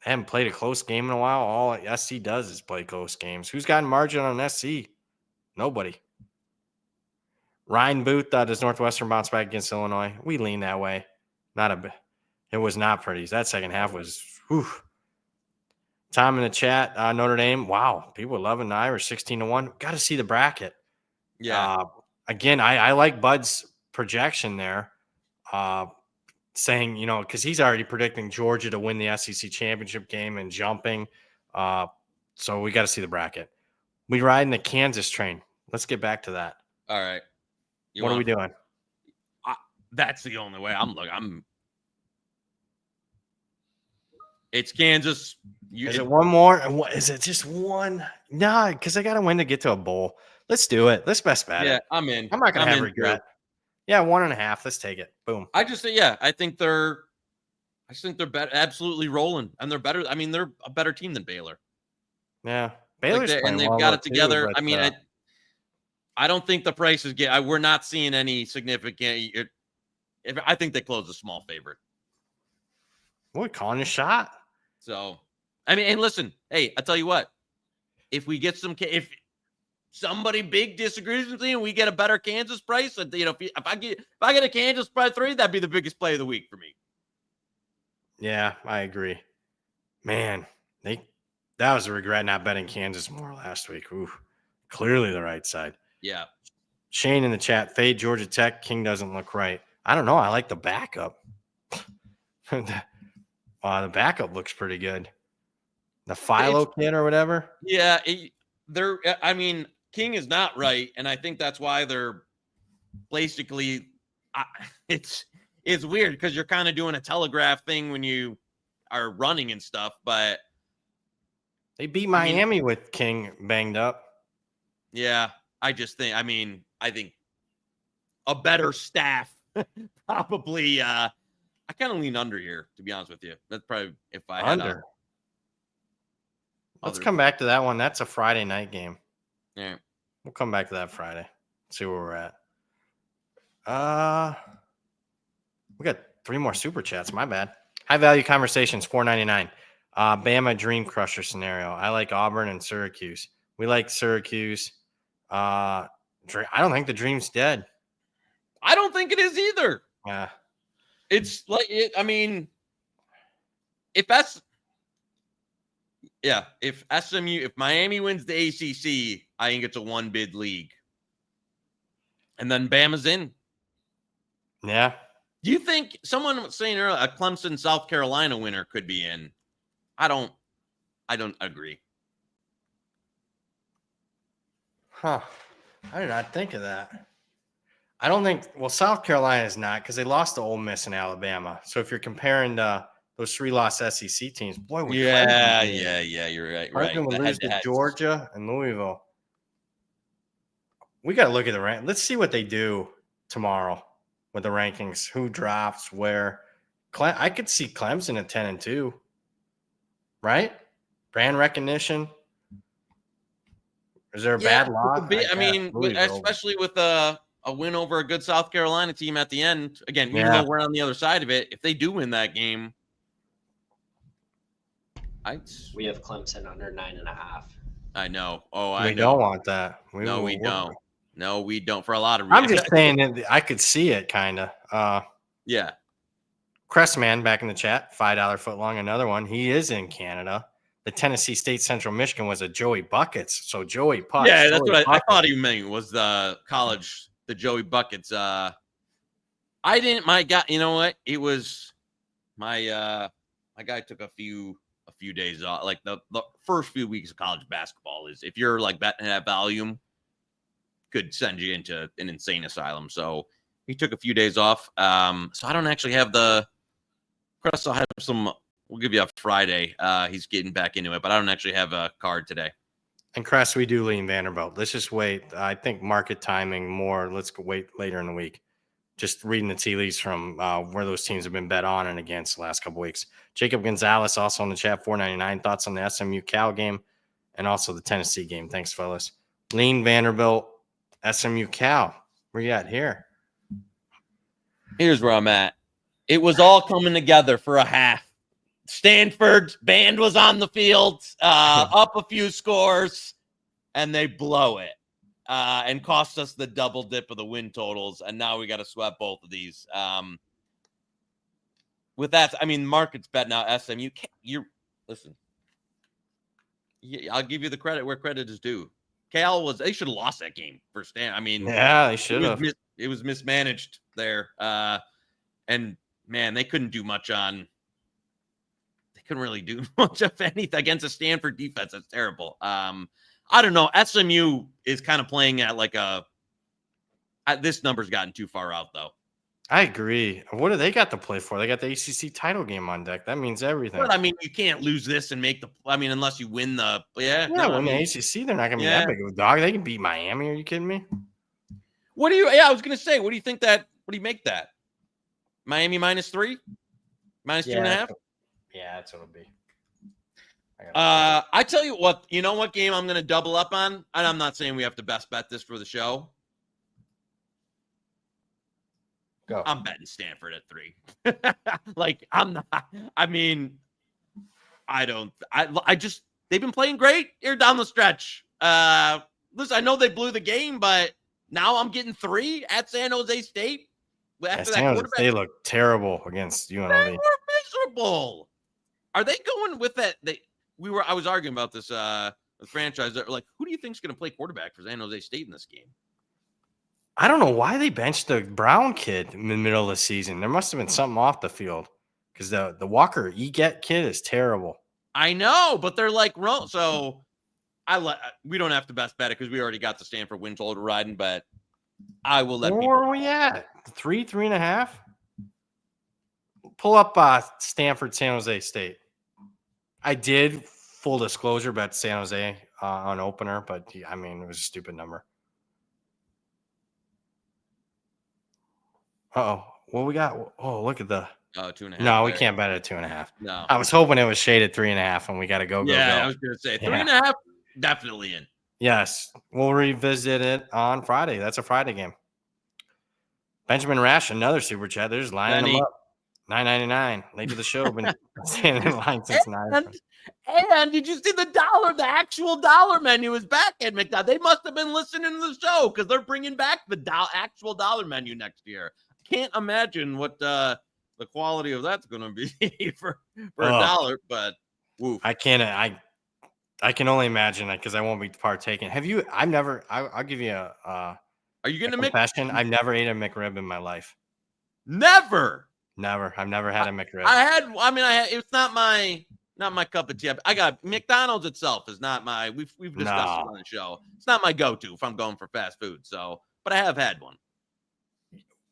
I haven't played a close game in a while. All SC does is play close games. Who's got margin on SC? Nobody. Ryan Booth does Northwestern bounce back against Illinois. We lean that way. It was not pretty. That second half was whew. Tom in the chat, Notre Dame. Wow, people are loving the Irish 16-1. Got to see the bracket. Yeah. Again, I like Bud's projection there, saying because he's already predicting Georgia to win the SEC championship game and jumping. So we got to see the bracket. We ride in the Kansas train. Let's get back to that. All right. What are we doing? That's the only way I'm looking. It's Kansas. Is it one more? Is it just one? No, because I got to win to get to a bowl. Let's do it. Let's best bet it. Yeah, I'm in. I'm not going to have regret. Yeah, 1.5. Let's take it. Boom. I think I just think they're absolutely rolling, and they're better. I mean, they're a better team than Baylor. Yeah, Baylor's and playing they've well got though, it together. too, I mean, I don't think the prices we're not seeing any significant. I think they close a small favorite. Boy, calling a shot. So, I mean, and listen, hey, I tell you what, if somebody big disagrees with me and we get a better Kansas price, if I get a Kansas by 3, that'd be the biggest play of the week for me. Yeah, I agree. Man, that was a regret not betting Kansas more last week. Ooh, clearly the right side. Yeah. Shane in the chat, fade Georgia Tech. King doesn't look right. I don't know. I like the backup. The backup looks pretty good. The Philo kid or whatever. Yeah, I mean, King is not right, and I think that's why they're basically. It's weird because you're kind of doing a telegraph thing when you are running and stuff, but they beat Miami with King banged up. Yeah, I think a better staff probably. I kind of lean under here, to be honest with you. That's probably if I had under. Let's come back to that one. That's a Friday night game. Yeah, we'll come back to that Friday. See where we're at. We got 3 more super chats. My bad. High value conversations, $4.99. Bama Dream Crusher scenario. I like Auburn and Syracuse. We like Syracuse. I don't think the dream's dead. I don't think it is either. Yeah. It's like it. I mean, if Miami wins the ACC, I think it's a 1-bid league, and then Bama's in. Yeah. Do you think someone was saying earlier a Clemson South Carolina winner could be in? I don't agree. Huh. I did not think of that. I don't think. Well, South Carolina is not because they lost to Ole Miss and Alabama. So if you're comparing those 3 lost SEC teams, boy, yeah, you're right. Clemson would lose to Georgia and Louisville. We got to look at the rank. Let's see what they do tomorrow with the rankings. Who drops where? I could see Clemson at 10-2. Right? Brand recognition. Is there a bad loss? I mean, especially with a win over a good South Carolina team at the end. Again, even though we're on the other side of it, if they do win that game, we have Clemson under 9.5. I know. We don't want that. We don't. No, we don't. For a lot of reasons. I'm just saying that I could see it, kind of. Yeah. Crestman back in the chat, $5 footlong, another one. He is in Canada. The Tennessee State Central Michigan was a Joey Buckets. So Joey Pucks. Yeah, that's what I thought he meant was the college, the Joey Buckets. I didn't. My guy, you know what? It was my guy took a few days off. Like the first few weeks of college basketball is if you're like betting at volume, could send you into an insane asylum. So he took a few days off. So I don't actually have the. Crest, I'll have some. We'll give you a Friday. He's getting back into it, but I don't actually have a card today. And Crest, we do lean Vanderbilt. Let's just wait. I think market timing more. Let's wait later in the week. Just reading the tea leaves from where those teams have been bet on and against the last couple weeks. Jacob Gonzalez also in the chat, $4.99. Thoughts on the SMU Cal game and also the Tennessee game. Thanks, fellas. Lean Vanderbilt, SMU Cal. Where you at here? Here's where I'm at. It was all coming together for a half. Stanford's band was on the field, up a few scores, and they blow it and cost us the double dip of the win totals. And now we got to sweat both of these. With that, I mean, market's bet now. SMU, listen. I'll give you the credit where credit is due. Cal they should have lost that game for Stan. I mean, yeah, they should have. It was mismanaged there, and man, they couldn't do much on. They couldn't really do much of anything against a Stanford defense. That's terrible. I don't know. SMU is kind of playing at like this number's gotten too far out though. I agree. What do they got to play for? They got the ACC title game on deck. That means everything. But I mean, you can't lose this and make unless you win the the ACC, they're not gonna be that big of a dog. They can beat Miami. Are you kidding me? I was gonna say, what do you think that? What do you make that? Miami -3? Minus 2.5. Yeah, that's what it'll be. I tell you what. You know what game I'm going to double up on, and I'm not saying we have to best bet this for the show. Go. I'm betting Stanford at 3. Like, I'm not. I mean, I don't. I just they've been playing great here down the stretch. Listen, I know they blew the game, but now I'm getting 3 at San Jose State. After that quarterback, they look terrible against UNLV. They were miserable. Are they going with that? I was arguing about this with franchise. Like, who do you think is going to play quarterback for San Jose State in this game? I don't know why they benched the Brown kid in the middle of the season. There must have been something off the field because the Walker Eget kid is terrible. I know, but they're like, so we don't have to best bet it because we already got the Stanford win total riding, but I will let Where are we at? 3.5? Pull up Stanford, San Jose State. I did, full disclosure, bet San Jose on opener, but I mean, it was a stupid number. Uh-oh. What we got? Oh, look at the... Oh, 2.5. No, we can't bet at 2.5. No. I was hoping it was shaded 3.5, and we got to go. I was going to say 3.5, definitely in. Yes. We'll revisit it on Friday. That's a Friday game. Benjamin Rash, another super chat. They're just lining them up. $9.99. Late to the show. Been standing in line since 9. And did you see the actual dollar menu is back at McDonald's? They must have been listening to the show because they're bringing back the actual dollar menu next year. Can't imagine what the quality of that's going to be for a dollar, but woof. I can only imagine that because I won't be partaking. I'll give you a are you going to confession? I've never ate a McRib in my life. Never. I've never had a McRib. It's not my cup of tea. I got McDonald's itself is not my, we've discussed it on the show. It's not my go-to if I'm going for fast food. So, but I have had one.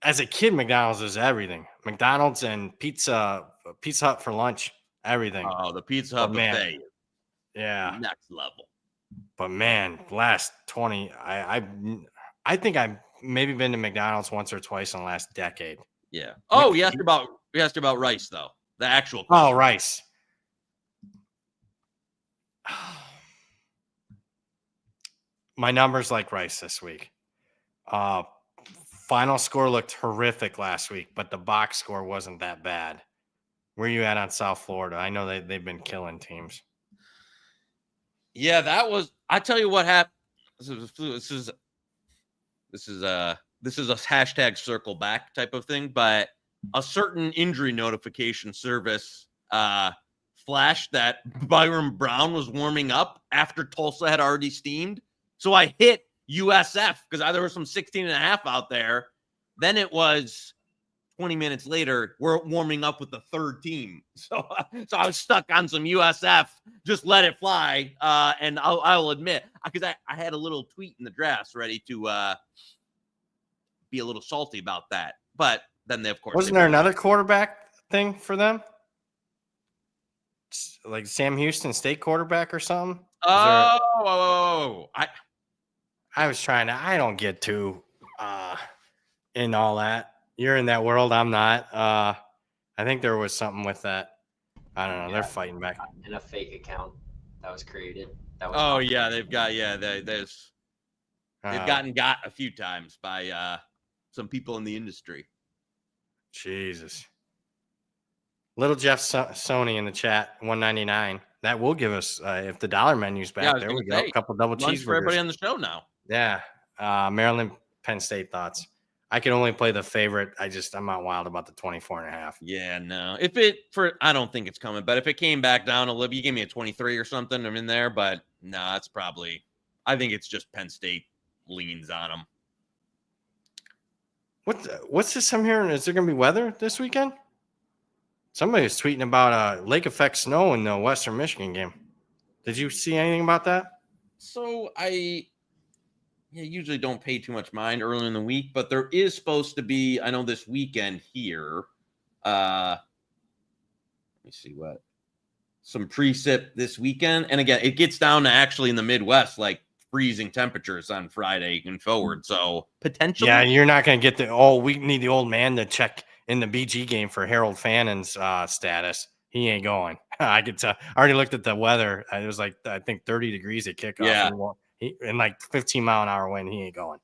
As a kid, McDonald's is everything. McDonald's and Pizza Hut for lunch, everything. Oh, the Pizza Hut buffet. Yeah. Next level. But man, last 20, I think I've maybe been to McDonald's once or twice in the last decade. Yeah. Oh, you asked about rice though. The actual question. Oh, rice. My numbers like rice this week. Final score looked horrific last week, but the box score wasn't that bad. Where are you at on South Florida? I know they've been killing teams. Yeah, I tell you what happened. This is a hashtag circle back type of thing, but a certain injury notification service flashed that Byron Brown was warming up after Tulsa had already steamed. So I hit USF because there was some 16.5 out there. Then it was 20 minutes later, we're warming up with the third team. So I was stuck on some USF, just let it fly. And I'll admit, because I had a little tweet in the drafts ready to be a little salty about that. But then they, of course, wasn't there another quarterback thing for them? Like Sam Houston State quarterback or something? I was trying to, I don't get too in all that. You're in that world. I'm not. I think there was something with that. I don't know. Yeah, they're fighting back. And a fake account that was created. They've gotten a few times by some people in the industry. Jesus. Little Jeff Sony in the chat, $1.99. That will give us, if the dollar menu's back, there we go. A couple double cheeseburgers for everybody on the show now. Yeah. Maryland, Penn State thoughts. I can only play the favorite. I'm not wild about the 24.5. Yeah, no. I don't think it's coming, but if it came back down a little, you gave me a 23 or something, I'm in there, but no, it's probably, I think it's just Penn State leans on them. What's this I'm hearing? Is there going to be weather this weekend? Somebody was tweeting about lake effect snow in the Western Michigan game. Did you see anything about that? So I usually don't pay too much mind early in the week, but there is supposed to be, I know this weekend here, let me see some precip this weekend. And again, it gets down to actually in the Midwest, like freezing temperatures on Friday and forward. So potentially. Yeah, you're not going to get we need the old man to check in the BG game for Harold Fannon's status. He ain't going. I could tell. I already looked at the weather. It was like, I think 30 degrees at kickoff. Yeah. And like 15-mile-an-hour wind. He ain't going.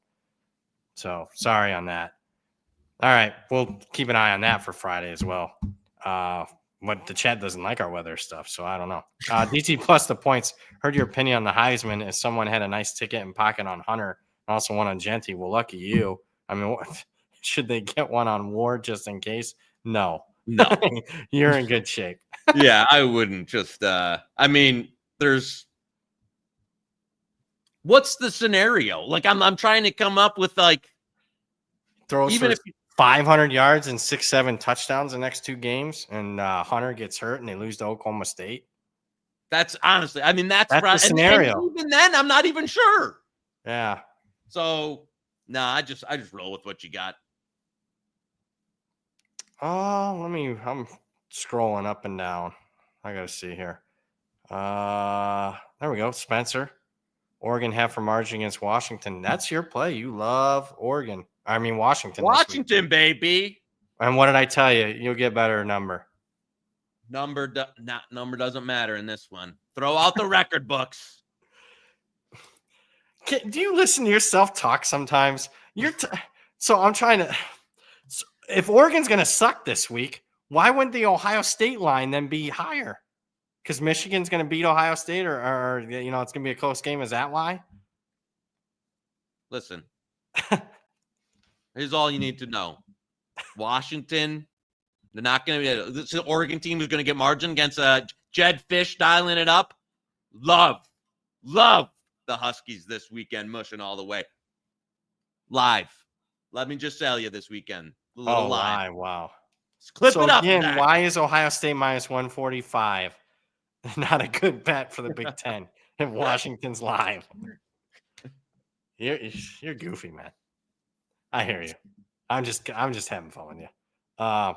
So sorry on that. All right. We'll keep an eye on that for Friday as well. But the chat doesn't like our weather stuff, so I don't know. DT plus the points. Heard your opinion on the Heisman. If someone had a nice ticket in pocket on Hunter and also one on Genty, well, lucky you. I mean, should they get one on Ward just in case? No. You're in good shape. Yeah, I wouldn't just I mean, what's the scenario? Like I'm trying to come up with like throws even if 500 yards and 6-7 touchdowns the next 2 games, and Hunter gets hurt and they lose to Oklahoma State. That's honestly, I mean, that's the scenario. And even then, I'm not even sure. Yeah. So I just roll with what you got. Oh, I'm scrolling up and down. I gotta see here. There we go. Spencer. Oregon half for margin against Washington. That's your play. You love Oregon. I mean, Washington. Washington, baby. And what did I tell you? You'll get better number. Number doesn't matter in this one. Throw out the record books. Do you listen to yourself talk sometimes? So I'm trying to. If Oregon's going to suck this week, why wouldn't the Ohio State line then be higher? Because Michigan's going to beat Ohio State, or it's going to be a close game. Is that why? Listen, here's all you need to know. Washington, they're not going to be. This Oregon team is going to get margin against Jed Fish dialing it up. Love the Huskies this weekend, mushing all the way. Live. Let me just tell you this weekend. Live. Wow. Let's clip it up. Again, why is Ohio State minus 145 not a good bet for the Big Ten if Washington's live? You're goofy, man. I hear you. I'm just having fun with you. And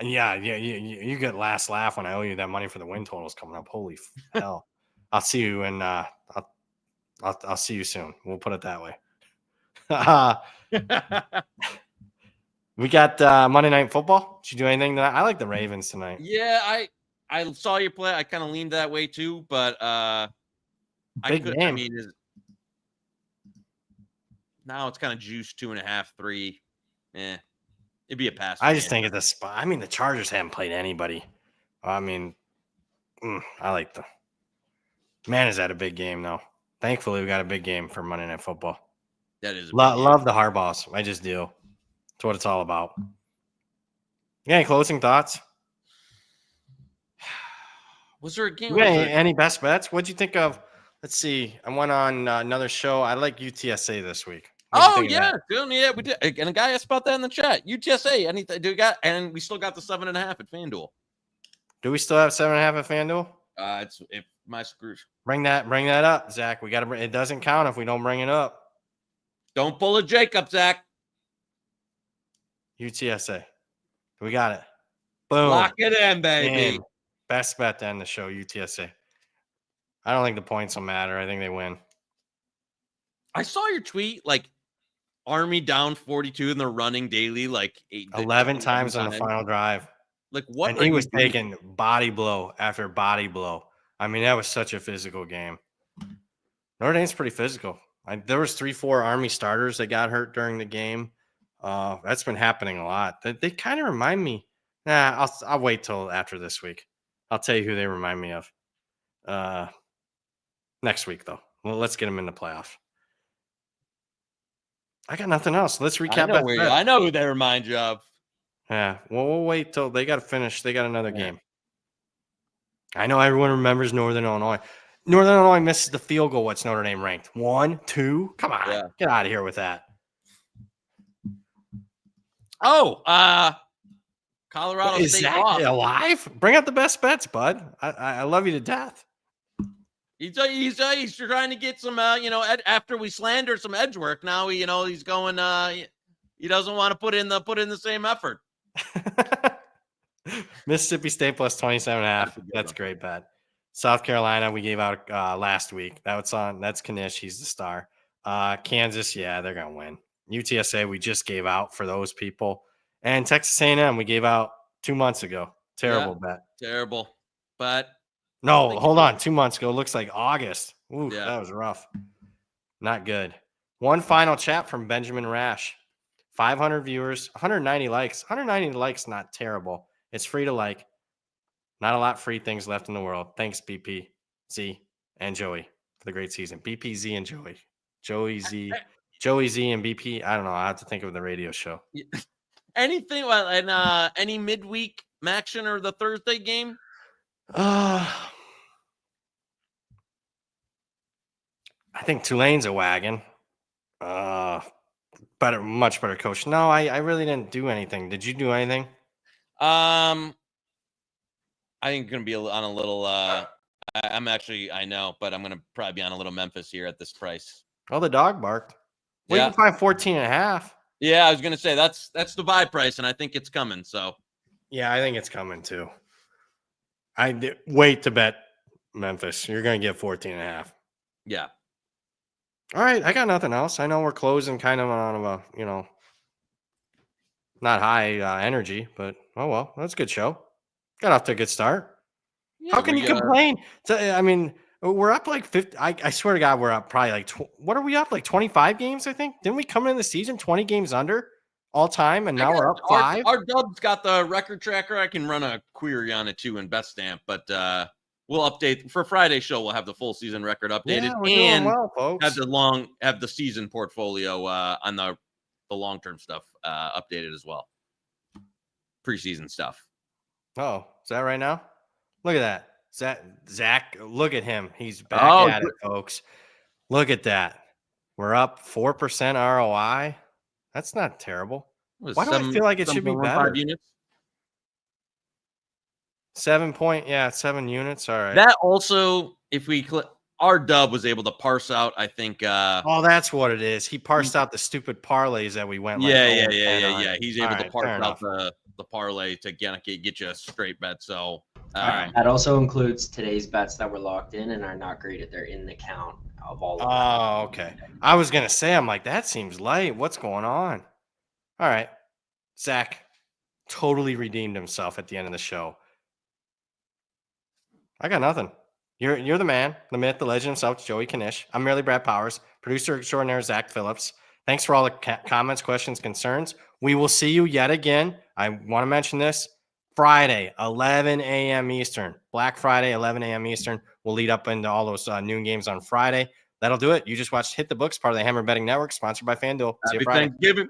yeah, you get last laugh when I owe you that money for the win totals coming up. Holy hell! I'll see you and I'll see you soon. We'll put it that way. We got Monday Night Football. Did you do anything tonight? I like the Ravens tonight. Yeah, I saw you play. I kind of leaned that way too, but Big game. I mean, now it's kind of juice 2.5, 3. It'd be a pass. I just think at this spot. I mean, the Chargers haven't played anybody. I mean, I like the man. Is that a big game though? Thankfully, we got a big game for Monday Night Football. That is love the Harbaughs. I just do. That's what it's all about. You got any closing thoughts? Was there a game? Any best bets? What'd you think of? Let's see. I went on another show. I like UTSA this week. Oh yeah, yeah, we did. And a guy asked about that in the chat. UTSA, anything? Do we got? And we still got the 7.5 at FanDuel. Do we still have 7.5 at FanDuel? It's if my screws. Bring that up, Zach. We got to. It doesn't count if we don't bring it up. Don't pull a Jacob, Zach. UTSA. We got it. Boom. Lock it in, baby. Damn. Best bet to end the show, UTSA. I don't think the points will matter. I think they win. I saw your tweet, like Army down 42 and they're running daily, like 11 times on the final drive. Like what? And he was taking body blow after body blow. I mean, that was such a physical game. Notre Dame's pretty physical. There was 3-4 Army starters that got hurt during the game. That's been happening a lot. They kind of remind me. I'll wait till after this week. I'll tell you who they remind me of. Next week though. Well, let's get them in the playoff. I got nothing else. Let's recap. I know who they remind you of. Yeah. Well, we'll wait till they got to finish. They got another game. I know everyone remembers Northern Illinois. Northern Illinois misses the field goal. What's Notre Dame ranked? 1, 2? Come on. Yeah. Get out of here with that. Oh, Colorado State that alive? Bring out the best bets, bud. I love you to death. He's trying to get some, after we slander some edge work. Now, he's going, he doesn't want to put in the same effort. Mississippi State plus 27.5. That's a great bet. South Carolina, we gave out last week. That's Knish. He's the star. Kansas, yeah, they're going to win. UTSA, we just gave out for those people. And Texas A&M we gave out 2 months ago. Terrible bet. Terrible. But no, hold on. 2 months ago. Looks like August. Ooh, Yeah. that was rough. Not good. One final chat from Benjamin Rash. 500 viewers, 190 likes. 190 likes, not terrible. It's free to like. Not a lot of free things left in the world. Thanks, BP, Z, and Joey for the great season. BP, Z, and Joey. Joey Z and BP. I don't know. I have to think of the radio show. Anything and any midweek action or the Thursday game? I think Tulane's a wagon. Much better coach. No, I really didn't do anything. Did you do anything? I think I'm gonna be on a little. I know, but I'm gonna probably be on a little Memphis here at this price. Oh, the dog barked. Well, you can find 14.5. Yeah, I was gonna say that's the buy price, and I think it's coming. So yeah, I think it's coming too. I wait to bet Memphis. You're gonna get 14.5. Yeah. All right, I got nothing else. I know we're closing kind of on a not high energy, but oh well, that's a good show. Got off to a good start. Yeah, how can you complain? I mean, we're up like 50. I swear to God, we're up probably like what are we up like 25 games? I think didn't we come in the season 20 games under all time, and now we're up 5. Our Dub's got the record tracker. I can run a query on it too in Best Stamp, but we'll update for Friday's show. We'll have the full season record updated and well, folks. have the season portfolio on the long term stuff updated as well. Preseason stuff. Oh, is that right now? Look at that. Zach, look at him. He's back at it, folks. Look at that. We're up 4% ROI. That's not terrible. Why do I feel like it should be better? 5 units? 7 units. All right. That also, if we our Dub was able to parse out, I think. Oh, that's what it is. He parsed out the stupid parlays that we went. Yeah. He's able to parse out the parlay to get you a straight bet. So that also includes today's bets that were locked in and are not graded. They're in the count of all of them. Oh, okay. I was gonna say, I'm like, that seems light. What's going on? All right. Zach totally redeemed himself at the end of the show. I got nothing. You're the man, the myth, the legend himself, Joey Knish. I'm merely Brad Powers, producer extraordinaire Zach Phillips. Thanks for all the comments, questions, concerns. We will see you yet again. I want to mention this. Friday, 11 a.m. Eastern. Black Friday, 11 a.m. Eastern. We'll lead up into all those noon games on Friday. That'll do it. You just watched Hit the Books, part of the Hammer Betting Network, sponsored by FanDuel. See you Friday. Thanksgiving.